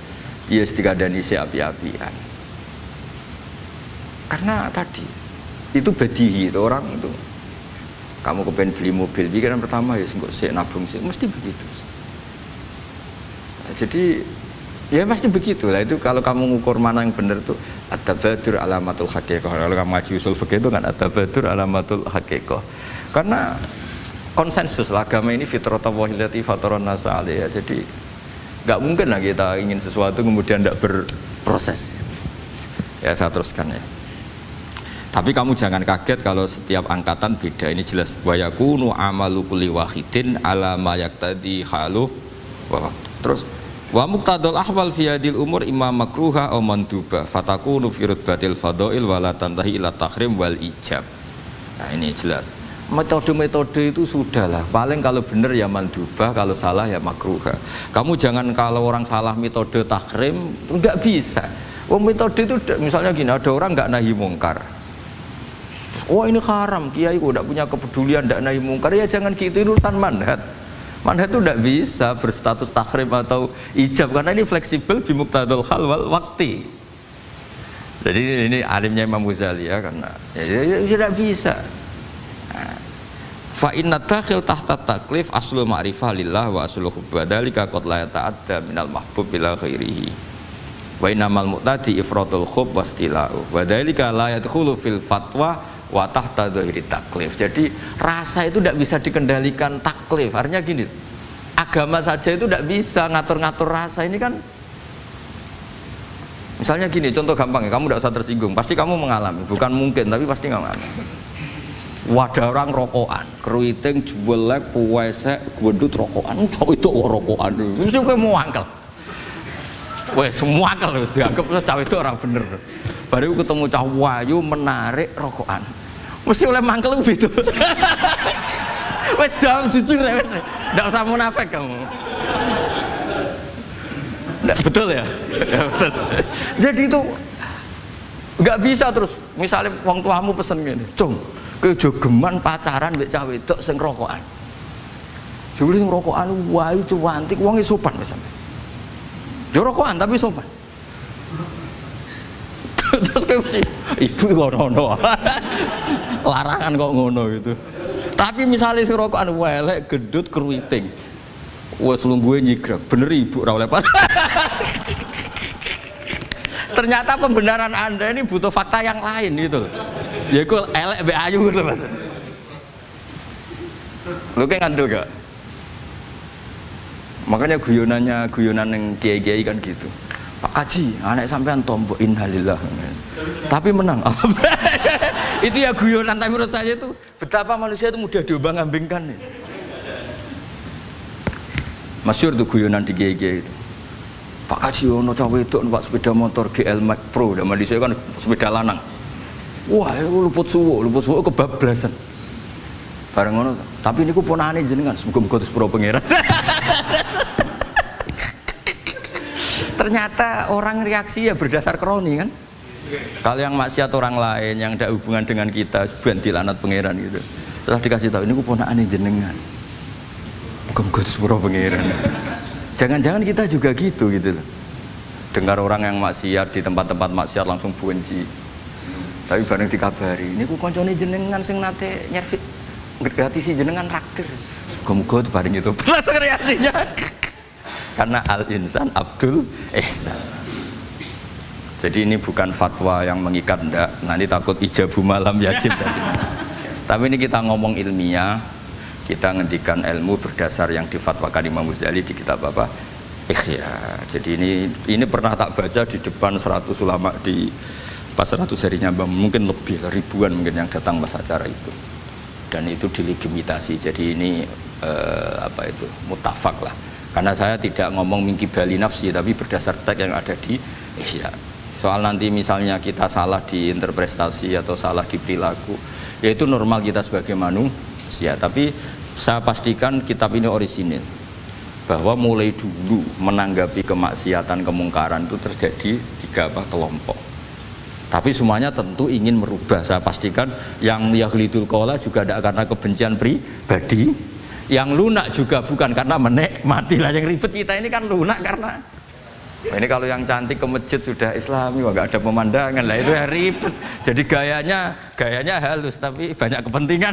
ya dikadani api-apian. Karena tadi itu badihi itu orang itu. Kamu kepengen beli mobil, pikiran pertama ya sih nabung sih, mesti begitu. Nah, jadi ya pasti begitu lah. Itu kalau kamu ngukur mana yang benar tuh at-tabadur alamatul haqiqah. Kalau kamu ngaji usul fikih itu kan at-tabadur alamatul haqiqah. Karena konsensus lah, agama ini fitratallahi allati fataran nasa 'alaiha. Jadi nggak mungkin lah kita ingin sesuatu kemudian tidak berproses. Ya saya teruskan ya. Tapi kamu jangan kaget kalau setiap angkatan beda. Ini jelas wa yakunu amalu kulli wahidin ala ma yaqtadi halu wa waqtu. Terus wa muqtadul ahwal fi hadil umur imma makruha aw manduba fatakunu fi rutbatil fadail wala tantahi ila tahrim wal ijab. Nah ini jelas. Metode-metode itu sudahlah. Paling kalau benar ya mandubah, kalau salah ya makruha. Kamu jangan kalau orang salah metode tahrim enggak bisa. Oh metode itu misalnya gini, ada orang enggak nahi mungkar. Terus, oh ini haram, kiai kok enggak punya kepedulian enggak nahi mungkar, ya jangan gitu, ini urusan manhat. Manhat itu enggak bisa berstatus tahrim atau ijab karena ini fleksibel bimuqtadul hal wal waqti. Jadi ini alimnya Imam Ghazali ya, karena ya tidak bisa. Fa inna dakhil tahta taklif aslu ma'rifah lillah wa aslu hubba dzalika qad la yata'adda minal mahbub ila ghairihi. Wa innamal muqtadi ifratul khub wastila'u. Wa dzalika la yadkhulu fil fatwa wa tahta dzahiri taklif. Jadi rasa itu tidak bisa dikendalikan taklif. Artinya gini, agama saja itu tidak bisa ngatur-ngatur rasa ini kan. Misalnya gini, contoh gampang ya, kamu tidak usah tersinggung, pasti kamu mengalami, bukan mungkin tapi pasti kamu mengalami. Wadah orang rokokan, keriting, juelek, puwesek, gendut rokokan, cowok itu rokokan, mesti kamu mau angkel. Wes semua angkel harus dianggap cowok itu orang bener. Baru ketemu cowok wayu menarik rokokan, mesti oleh mangkel gitu. Wes jawab jujur ya, wes, tidak usah munafik kamu. Betul ya? Ya betul. Jadi itu nggak bisa terus. Misalnya wong tuamu pesen gini, cung, kowe jogeman pacaran mbek cah wedok sing rokokan. Jebule sing rokokan wae cuantik wong sopan misalnya. Yo rokokan tapi sopan. Terus kowe mesti ibu ngono. Larangan kok ngono gitu. Tapi misalnya sing rokokan elek gendut keriting. Wes lungguhe nyigrang, bener ibu ora oleh Ternyata pembenaran Anda ini butuh fakta yang lain gitu. Yaiku elek mbek ayu gitu Mas. Lu kayak ngandel gak? Makanya guyonan yang kiai-kiai kan gitu. Pak Kaji, anak sampean tombok innalillah. Tapi menang. Itu ya guyonan, tapi menurut saya itu betapa manusia itu mudah diombang-ambingkan nih. Masyhur tuh guyonan di GG itu. Pak Kaji ono cawe itu numpak sepeda motor GL Max Pro, zaman di saya kan sepeda lanang. Wah, luput suwo kebablasan. Bareng ngono, tapi niku ponane jenengan semoga-moga terus pro pangeran. Ternyata orang reaksi ya berdasar kroni kan. Kalau yang maksiat orang lain yang ada hubungan dengan kita, bukan dilanat pangeran gitu. Setelah dikasih tahu ini ku ponakane jenengan. Muga-muga sepuro pangeran. Jangan-jangan kita juga gitu loh. Dengar orang yang maksiat di tempat-tempat maksiat langsung benci. Tapi bareng dikabari, ini ku koncone jenengan sing nate nyervit gratis jenengan traktir. Muga-muga itu bareng itu. Langsung reaksinya. Karena al-insan Abdul Ihsan. Jadi ini bukan fatwa yang mengikat, enggak. Nanti takut ijabu malam yajib tadi. Tapi ini kita ngomong ilmiah, kita ngendikan ilmu berdasar yang difatwakan Imam Ghazali di kitab apa? Ikhya. Jadi ini pernah tak baca di depan 100 ulama di pas 100 harinya, mungkin lebih ribuan mungkin yang datang pas acara itu. Dan itu dilegitimasi. Jadi ini mutafak lah. Karena saya tidak ngomong mingkibali nafsi, tapi berdasar teks yang ada di Ihya. Soal nanti misalnya kita salah di interpretasi atau salah di perilaku, yaitu normal kita sebagai manusia. Tapi saya pastikan kitab ini orisinil, bahwa mulai dulu menanggapi kemaksiatan, kemungkaran itu terjadi 3 kelompok. Tapi semuanya tentu ingin merubah. Saya pastikan yang yahlidul qola juga tidak karena kebencian pribadi, yang lunak juga bukan karena menikmati lah. Yang ribet kita ini kan lunak karena ini kalau yang cantik ke masjid sudah islami, wah, gak ada pemandangan lah, itu ya ribet. Jadi gayanya halus tapi banyak kepentingan.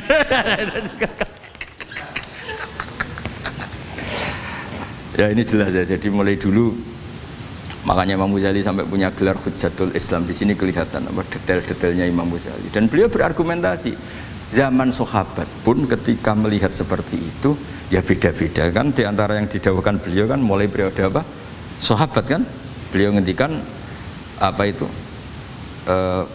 Ya ini jelas ya. Jadi mulai dulu makanya Imam Ghazali sampai punya gelar Hujjatul Islam. Di sini kelihatan apa detail-detailnya Imam Ghazali. Dan beliau berargumentasi. Zaman sahabat pun ketika melihat seperti itu ya beda-beda kan. Di antara yang didawuhkan beliau kan mulai periode apa? Sahabat kan, beliau ngendikan apa itu?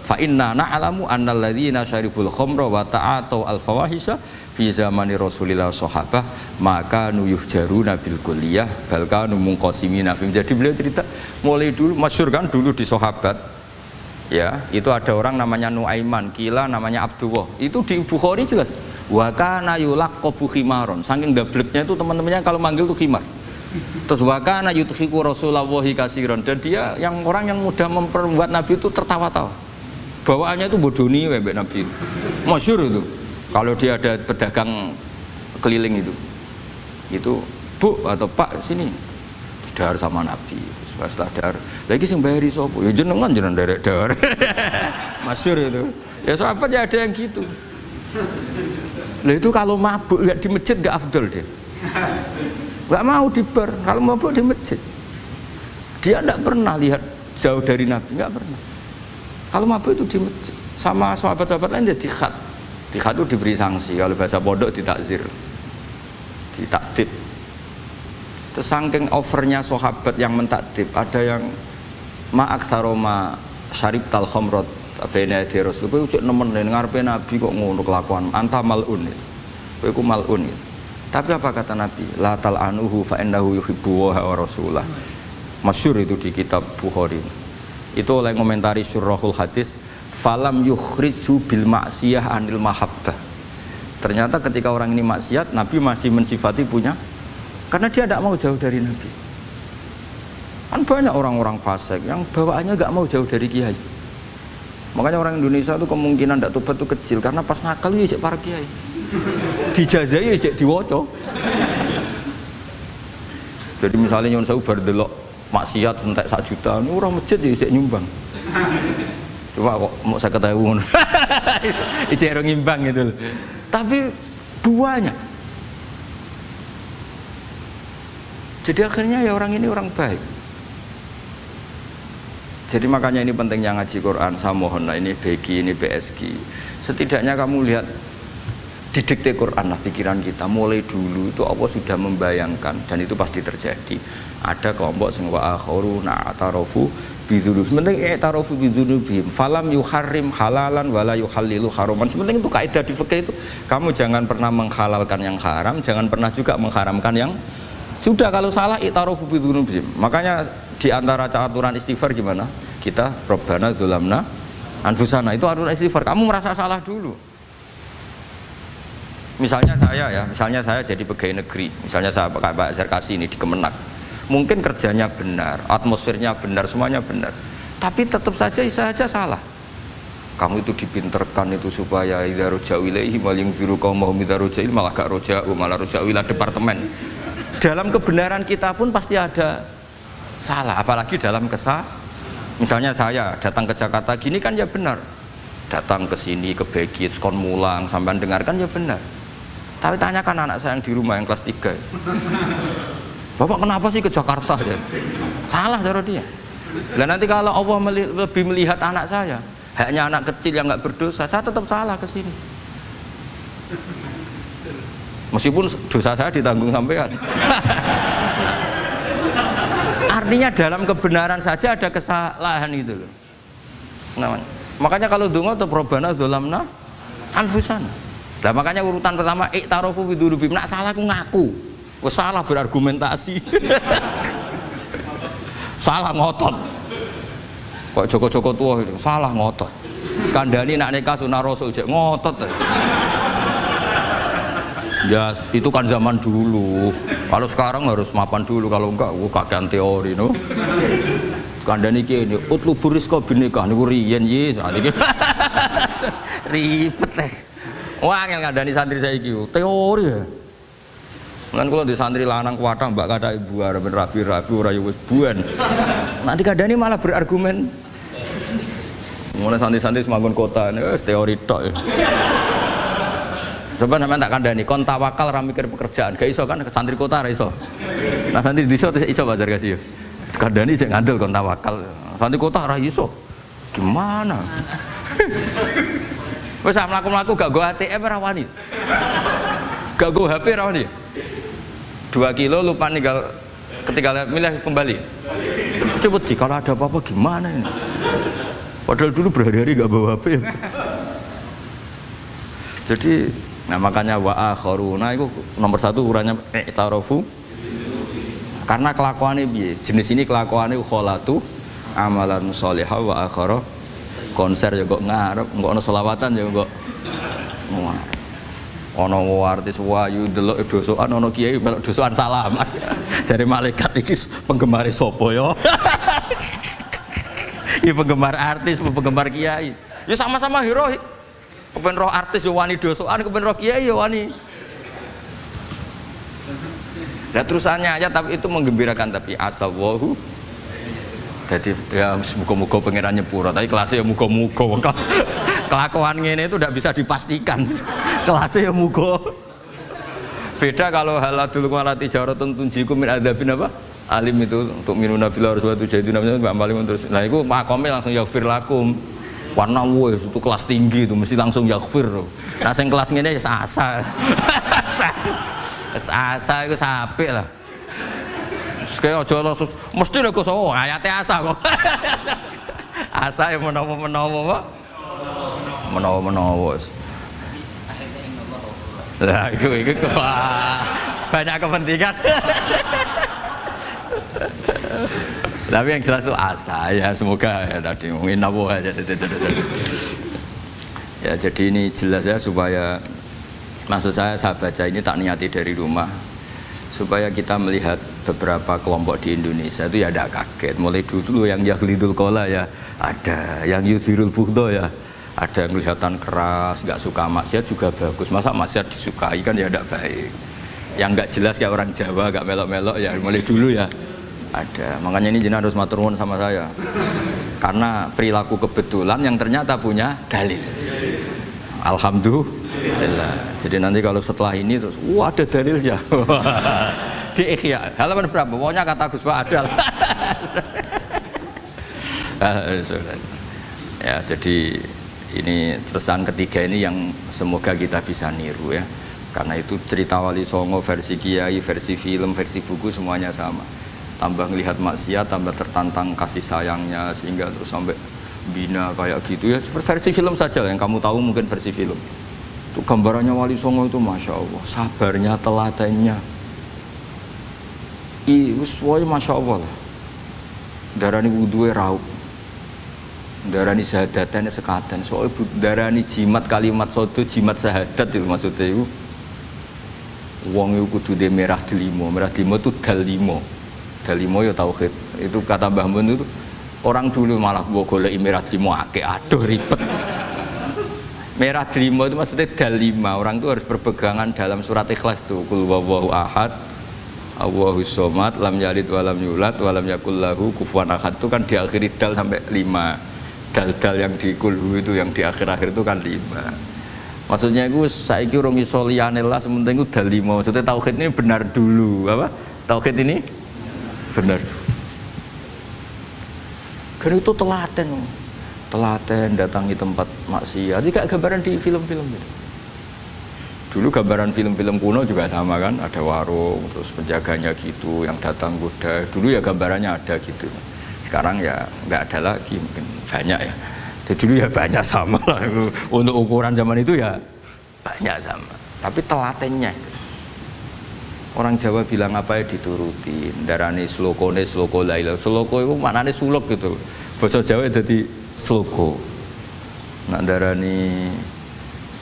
Fa inna na'lamu annal ladzina syaribul khamra wa ta'atu al fawahisha fi zamani Rasulillah sahabah maka nuyuhjaruna bil kulliyah bal kanu munqasimina. Jadi beliau cerita mulai dulu masyhur kan dulu di sahabat ya, itu ada orang namanya Nuaiman, kila namanya Abdullah. Itu di Bukhari jelas. Wa kana yulaqabu khimaron. Saking dableknya itu teman-temannya kalau manggil tuh khimar. Terus wakana yuthiku Rasulullahi kasiron, dan dia yang orang yang mudah memperbuat Nabi itu tertawa-tawa. Bawaannya itu bodoni webek Nabi. Masyhur itu. Kalau dia ada pedagang keliling itu Bu atau Pak sini dahar sama Nabi. Setelah dahar lagi sing bayari sapa? Ya jenengan derek dahar. Masyhur itu. Ya sahabat ya ada yang gitu. Lah itu kalau mabuk di masjid gak afdol dia. Gak mau di bar, kalau mabuk di masjid. Dia tidak pernah lihat jauh dari Nabi, nggak pernah. Kalau mabuk itu di masjid. Sama sahabat-sahabat lain dia dikhat. Dikhat itu diberi sanksi, kalau bahasa pondok ditakzir, ditakdib. Terus saking overnya sahabat yang mentakdib, ada yang ma'aktaroma syarib tal khomrot abena di Rasul. Kowe ucuk nemen ngarepe Nabi kok ngono kelakuan, anta malun. Kowe ku malun. Tapi apa kata Nabi? La tal'anuhu fa innahu yuhibbu wa rasulah. Masyhur itu di kitab Bukhari. Itu oleh komentari Syurahul Hadis, falam yukhriju bil maksiyah anil mahabbah. Ternyata ketika orang ini maksiat, Nabi masih mensifati punya, karena dia tidak mau jauh dari Nabi. Kan banyak orang-orang fasik yang bawaannya nggak mau jauh dari kiai. Makanya orang Indonesia itu kemungkinan tidak tobat itu kecil, karena pas nakal ya para kiai. Dijazai ya diwoco. Jadi misalnya nyon sewu bar delok maksiat entek 1 juta, ini orang masjid ya nyumbang. Coba kok mau 50.000 ngono. Ijek ora ngimbang gitu loh. Tapi buahnya. Jadi akhirnya ya orang ini orang baik. Jadi makanya ini pentingnya ngaji Quran. Saya mohon lah, ini BG, ini PSG. Setidaknya kamu lihat didikte Quran lah pikiran kita. Mulai dulu itu Allah sudah membayangkan, dan itu pasti terjadi. Ada kelompok sing wa akharu na'tarafu bidzunub. Sementing i'tarafu bidzunubihim. Falam yuharrim halalan wala yuhallilu haraman. Sementing itu kaidah di fikih itu. Kamu jangan pernah menghalalkan yang haram, jangan pernah juga mengharamkan yang sudah. Kalau salah i'tarafu bidzunubihim. Makanya di antara aturan istighfar gimana? Kita Rabbana dzulamna anfusana, itu aturan istighfar. Kamu merasa salah dulu. Misalnya saya jadi pegawai negeri, misalnya saya Pak Zarkasi ini di Kemenak, mungkin kerjanya benar, atmosfernya benar, semuanya benar, tapi tetap saja saya salah. Kamu itu dipinterkan itu supaya idza roja'u ilaihi maling biru qaumahum idza roja'il malah gak roja'u malah roja'u ila departemen. Dalam kebenaran kita pun pasti ada salah, apalagi dalam misalnya saya datang ke Jakarta gini kan ya benar. Datang ke sini ke Begit, kon mulang sampean dengarkan ya benar. Tapi tanyakan anak saya yang di rumah yang kelas 3. Bapak kenapa sih ke Jakarta ya? Salah cara dia. Dan nanti kalau Allah lebih melihat anak saya, hanya anak kecil yang nggak berdosa, saya tetap salah ke sini. Meskipun dosa saya ditanggung sampean. Artinya dalam kebenaran saja ada kesalahan itu loh. Nah, makanya kalau donga tetap Robbana dzolamna anfusana. Nah, makanya urutan pertama iktarofu bidzunubihim, nak salah aku ngaku. Wes salah berargumentasi. Salah ngotot. Kok Joko-Joko tua itu salah ngotot. Skandani nak nikah sunah Rasul jek ngotot. Ya itu kan zaman dulu. Kalau sekarang harus mapan dulu, kalau enggak kakean teori no. Kandani kene utlubur rizqa binikah niku riyen ye sakniki. Ribet teh. Wah angel ngandani santri saiki teori ya. Lan kula di santri lanang kuwatah mbak kata ibu arep rabi-rabi ora yo wis buan. Nanti kandani malah berargumen. Mulai santri-santri semanggon kota wis teori tok ya. Coba sampean tak kandhani kon tawakal ra mikir pekerjaan, gak iso kan santri kota ra iso. Nah santri desa iso Pak Jarkasi ya. Kandhani cek ngandel kon tawakal. Santri kota ra iso. Gimana? Wis mlaku-mlaku gak go ATM ra wani. Gak go HP ra wani. 2 kilo lupa ninggal ketika milih kembali. Coba di kalau ada apa-apa gimana ini? Padahal dulu berhari-hari gak bawa HP. Jadi nah makanya wa akharuna itu nomor 1 ukurannya i'tarofu karena kelakuannya piye jenis ini kelakuannya kholatu amalan sholihah wa akhara konser ya kok ngarep engko ana selawatan ya kok ngarep ana artis wayu delok dosokan ana kiai melok dosokan salaman jare malaikat iki penggemar sapa ya iki penggemar artis penggemar kiai ya sama-sama hero. Kepen roh artis yo wani dosokan, kepen roh kiai yo wani. Nah terusannya aja tapi itu menggembirakan tapi asawahu. Jadi ya muga-muga pangeran nyepuro, tapi kelasnya ya muga-muga. Kelakuan ngene itu tidak bisa dipastikan. Kelasnya ya muga. Beda kalau haladul walati jaratun tunjikum min adzabin apa? Alim itu untuk minuna fil harus watu jadi namanya Mbak Malim terus. Nah itu makome langsung yaghfir lakum. Warna wes itu kelas tinggi itu mesti langsung yaghfir. Nah sing kelas ngene ya asa. Asa iku sapik lah. Kayak aja langsung mesti lho kok ayate asa kok. Asa ya menawa-menawa. Menawa-menawa. Lah iku banyak kepentingan. Tapi yang jelas itu asa ya semoga ya tadi mungkin nabo aja. Ya jadi ini jelas ya supaya maksud saya baca ini tak niati dari rumah supaya kita melihat beberapa kelompok di Indonesia itu ya tidak kaget mulai dulu yang yahlidul qola ya ada yang yudhirul bughdo ya ada yang kelihatan keras nggak suka maksiat juga bagus masa maksiat disukai kan ya tidak baik yang nggak jelas kayak orang Jawa nggak melok-melok ya mulai dulu ya ada makanya ini jenengan harus matur nuwun sama saya karena perilaku kebetulan yang ternyata punya dalil alhamdulillah jadi nanti kalau setelah ini terus wah ada dalilnya di Ikhya halaman berapa pokoknya kata Gus Pak ada ya jadi ini terusan ketiga ini yang semoga kita bisa niru ya karena itu cerita Wali Songo versi kiai versi film versi buku semuanya sama tambah ngelihat maksiat, tambah tertantang kasih sayangnya sehingga terus sampai bina kayak gitu ya versi film saja yang kamu tahu mungkin versi film itu gambarannya Wali Songo itu Masya Allah sabarnya telatennya semuanya Masya Allah lah darani wudhunya raup darani syahadatnya sekaten soalnya darani jimat kalimat sodo jimat syahadat itu maksudnya itu wong itu kudu de merah delimo itu dal limo dalimo ya tauhid itu kata Mbah Mun itu orang dulu malah gua golek merah limo akeh aduh ribet Merah delima itu maksudnya dalima. Orang itu harus berpegangan dalam surat Ikhlas tuh. Qul huwallahu ahad, Allahus somad, lam yalid walam yulad, walam yakul lahu kufuwan ahad. Itu kan diakhiri dal sampai 5. Dal-dal yang di kulhu itu yang di akhir-akhir itu kan 5. Maksudnya itu saiki urung iso liyane lah, sementing itu dalima. Maksudnya tauhid ini benar dulu. Apa? Tauhid ini benar dulu. Dan itu telaten datangi tempat maksiat. Jadi kayak gambaran di film-film itu. Dulu gambaran film-film kuno juga sama kan, ada warung, terus penjaganya gitu, yang datang goda. Dulu ya gambarannya ada gitu. Sekarang ya nggak ada lagi, mungkin banyak ya. Jadi dulu ya banyak sama lah. Untuk ukuran zaman itu ya banyak sama. Tapi telatennya itu. Orang Jawa bilang apa ya diturutin. Darani slokone sloko laila. Sloko itu maknanya suluk gitu. Bahasa Jawa jadi sloko. Nah darani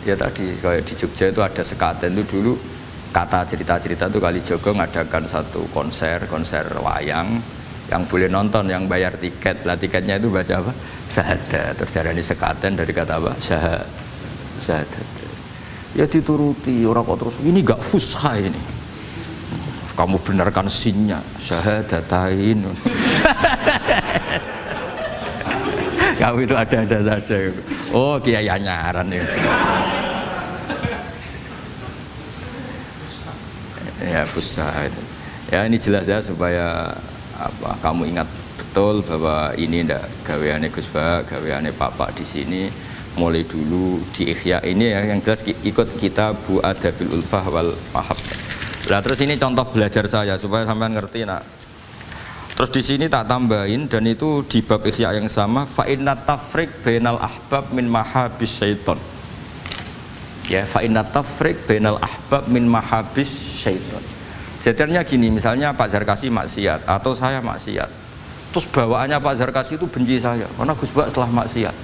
ya tadi kayak di Jogja itu ada sekaten itu dulu kata cerita-cerita itu Kalijogo ngadakan satu konser wayang yang boleh nonton yang bayar tiket. Lah tiketnya itu baca apa? Syahadat. Terus darani sekaten dari kata apa? Syahadat. Ya dituruti orang kok terus ini gak fusha ini. Kamu benarkan sinnya syahadatain. Kamu itu ada-ada saja. Oh kiai anyaran ya. Ya fusha itu. Ya ini jelas ya supaya apa kamu ingat betul bahwa ini ndak gaweane Gus Ba, gaweane Pak di sini. Mulai dulu di Ikhya ini ya yang jelas ikut Kitabu Adabil Ulfah wal Mahabbah. Nah terus ini contoh belajar saya supaya sampean ngerti nak. Terus di sini tak tambahin dan itu di bab Ikhya yang sama fa inna tafriq bainal ahbab min mahabis syaiton. Ya fa inna tafriq bainal ahbab min mahabis syaiton. Jadinya gini, misalnya Pak Zarkasi maksiat atau saya maksiat. Terus bawaannya Pak Zarkasi itu benci saya karena Gus Bak setelah maksiat.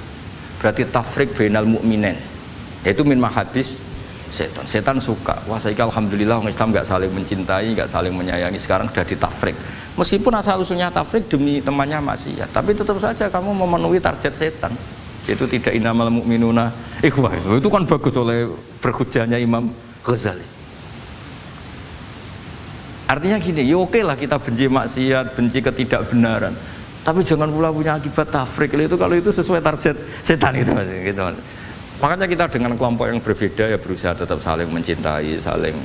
Berarti tafriq bainal mukminin. Yaitu min mahabis setan. Setan suka. Wah, saya alhamdulillah orang Islam nggak saling mencintai, nggak saling menyayangi. Sekarang sudah ditafrik. Meskipun asal usulnya tafrik demi temannya maksiat, tapi tetap saja kamu memenuhi target setan. Yaitu tidak innamal mu'minuna ikhwah. Itu kan bagus oleh berhujahnya Imam Ghazali. Artinya gini, ya oke lah kita benci maksiat, benci ketidakbenaran. Tapi jangan pula punya akibat tafrik. Itu kalau itu sesuai target setan itu Mas, gitu Mas. Makanya kita dengan kelompok yang berbeda ya berusaha tetap saling mencintai, saling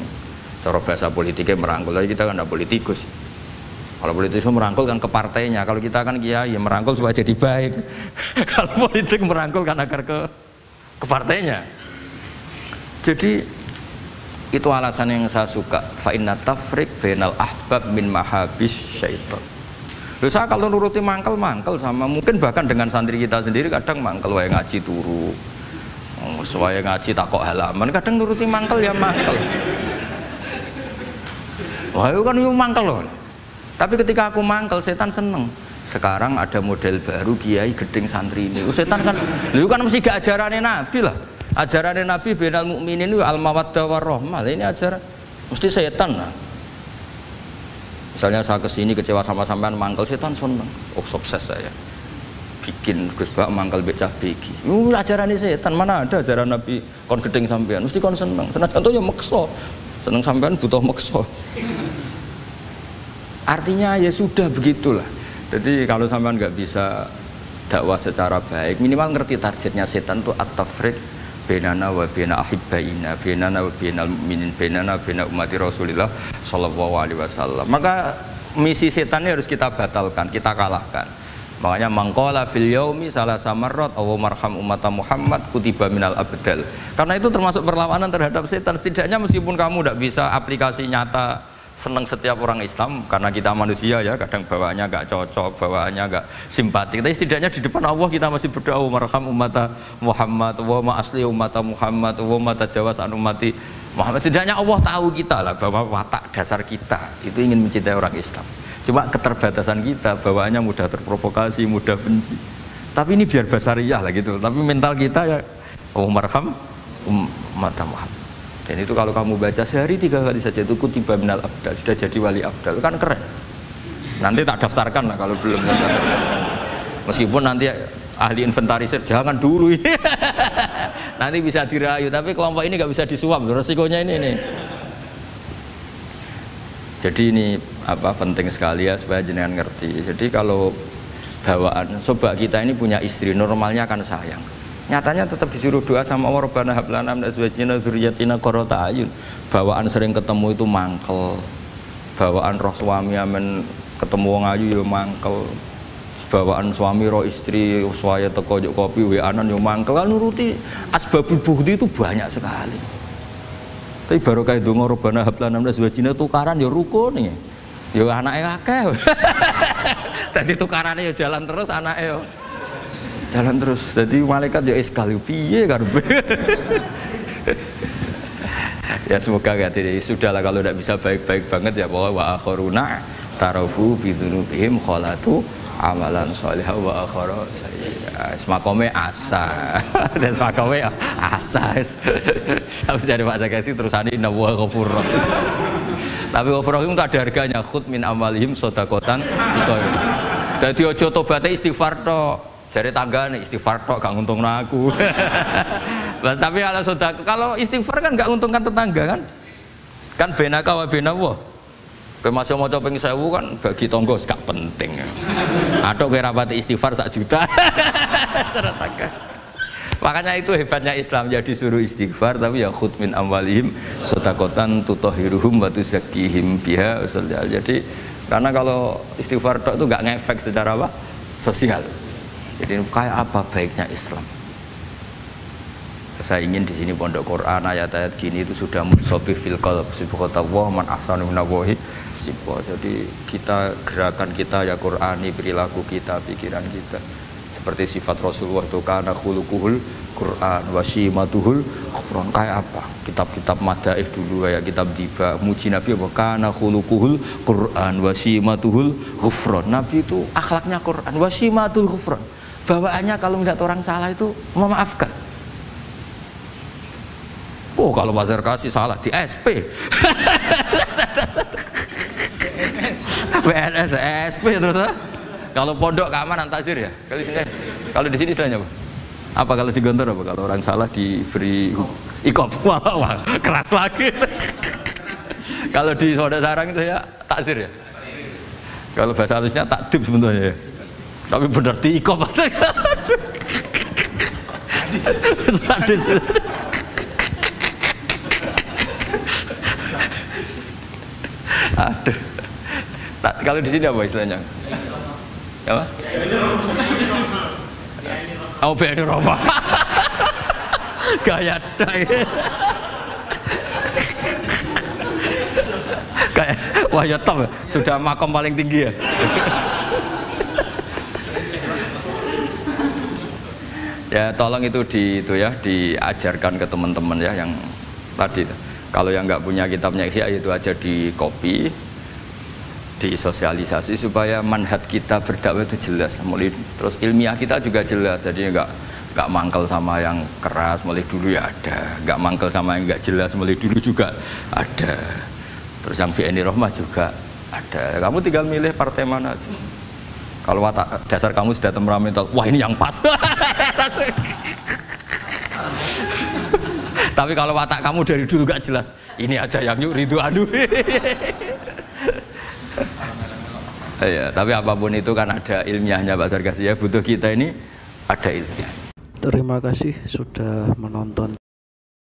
cara bahasa politiknya merangkul. Tapi kita kan tidak politikus. Kalau politikus merangkul kan ke partainya. Kalau kita kan kiai ya merangkul supaya jadi baik. Kalau politik merangkul kan agar ke partainya. Jadi itu alasan yang saya suka. Fa inna tafriq bainal ahbab min mahabis syaiton. Loh, saya kalau nuruti mangkel sama mungkin bahkan dengan santri kita sendiri kadang mangkel wae ngaji turu. Sesuai ngaji takok halaman kadang nuruti mangkel ya mangkel. Wah itu kan itu mangkel loh. Tapi ketika aku mangkel setan seneng. Sekarang ada model baru kiai gedeng santri ini. Setan kan, lu kan mesti gak ajarannya Nabi lah. Ajarannya Nabi bainal mukminin itu al mawaddah warahmah. Ini ajaran mesti setan lah. Misalnya saya kesini kecewa sama sampean mangkel setan seneng. Oh sukses saya. Bikin Gus Bak mangkal becah begi. Ajaran setan mana ada ajaran Nabi kon gedeng sampean mesti kon seneng. Senajan to ya meksa. Seneng sampean butuh meksa. Artinya ya sudah begitulah. Jadi kalau sampean nggak bisa dakwah secara baik, minimal ngerti targetnya setan tuh at-tafriq bainana wa baina ahibbaina, bainana wa bainal mu'minin, bainana baina ummati Rasulillah sallallahu alaihi wasallam. Maka misi setan ini harus kita batalkan, kita kalahkan. Makanya mangkola fil yaumi salah samarrat aw marham ummata Muhammad kutiba minal abdal. Karena itu termasuk perlawanan terhadap setan. Setidaknya meskipun kamu tidak bisa aplikasi nyata senang setiap orang Islam karena kita manusia ya, kadang bawaannya nggak cocok, bawaannya nggak simpatik. Tapi setidaknya di depan Allah kita masih berdoa marham ummata Muhammad wa ma asli ummata Muhammad wa ma tajawaz an ummati Muhammad. Setidaknya Allah tahu kita lah bahwa watak dasar kita itu ingin mencintai orang Islam. Cuma keterbatasan kita, bawaannya mudah terprovokasi, mudah benci. Tapi ini biar basariyah lah gitu. Tapi mental kita ya, oh marham ummata Muhammad. Dan itu kalau kamu baca sehari 3 kali saja itu kutiba minal abdal, sudah jadi wali abdal, kan keren. Nanti tak daftarkan lah kalau belum. Meskipun nanti ahli inventarisir jangan dulu ini. Nanti bisa dirayu, tapi kelompok ini nggak bisa disuap, resikonya ini nih. Jadi ini apa penting sekali ya supaya jenengan ngerti. Jadi kalau bawaan, coba kita ini punya istri, normalnya kan sayang. Nyatanya tetap disuruh doa sama Allah, Rabbana hab lana min azwajina dzurriyyatina qurrata a'yun. Bawaan sering ketemu itu mangkel. Bawaan roh suami amen ketemu wong ayu ya mangkel. Bawaan suami roh istri swaya teko njuk kopi wa-anan ya mangkel. Kan nuruti asbabul bughdi itu banyak sekali. Tapi barokah donga Rabbana hab lana min azwajina tukaran ya rukun nih. Ya anake akeh. Dadi tukarane ya jalan terus anake ya. Jalan terus. Jadi malaikat ya iskal piye karepe. Ya semoga ya sudahlah kalau tidak bisa baik-baik banget ya bahwa wa akharuna tarafu bidunubihim khalatu amalan sholihah wa akhara sayyi'ah. Semakome asa. Dan semakome asa. Sampai dari Pak Zakasi terusane inna wa ghafurur. Tapi ghafurur itu ada harganya, khud min amalihim shadaqatan itu. Dadi aja tobaté istighfar tok. Jare tanggane istighfar tok gak nguntungno aku. Tapi kalau sedekah, kalau istighfar kan gak nguntungkan tetangga kan? Kan benaka wa benallah. Kowe masih maca ping 1000 kan bagi tangga gak penting. Atok kowe rapati istighfar 1 juta. Tetangga. Makanya itu hebatnya Islam, jadi suruh istighfar tapi ya khud min amwalihim shadaqatan tutahhiruhum wa tuzakkihim biha. Jadi karena kalau istighfar tok itu enggak ngefek secara apa? Sosial. Jadi kayak apa baiknya Islam? Saya ingin di sini pondok Quran ayat-ayat gini itu sudah musobih fil qalb subhanallah man ahsanu minallahi sibwa. Jadi kita gerakan kita ya Qurani, perilaku kita, pikiran kita seperti sifat Rasulullah itu kana khuluquhul Quran wasimatuhul ghufran. Kayak apa? Kitab-kitab madaih dulu ya, kitab tiba muji Nabi apa kana khuluquhul Quran wasimatuhul ghufran. Nabi itu akhlaknya Quran wasimatul ghufran. Bawaannya kalau melihat orang salah itu memaafkan. Oh kalau Mas Zarkasi salah di SP. PNS SP terus. Kalau pondok keamanan takzir ya. Kalau di sini istilahnya apa? Apa kalau di Gontor apa? Kalau orang salah diberi ikop. Wah, keras lagi. Kalau di Soda Sarang itu ya takzir ya. Kalau bahasa halusnya takdib sebenarnya ya. Tapi benar diikop aja. Sadis. Aduh. Kalau di sini apa istilahnya? Apa? Oh, BNI Roma. Gaya dai. Kayak wah ya top, sudah makom paling tinggi ya. Ya tolong itu diajarkan ke teman-teman ya yang tadi. Kalau yang nggak punya kitabnya Ihya itu aja di copy, disosialisasi supaya manhaj kita berdakwah itu jelas. Mulai terus ilmiah kita juga jelas. Jadi nggak mangkel sama yang keras mulai dulu ya ada, nggak mangkel sama yang nggak jelas mulai dulu juga ada. Terus yang BNI Rahmah juga ada. Kamu tinggal milih partai mana aja. Kalau watak dasar kamu sudah temperamental, wah ini yang pas. Tapi kalau watak kamu dari dulu gak jelas, ini aja yang yuk Ridwanu. Ya, tapi apapun itu kan ada ilmiahnya Pak Zarkasi ya, butuh kita ini ada ilmiah. Terima kasih sudah menonton.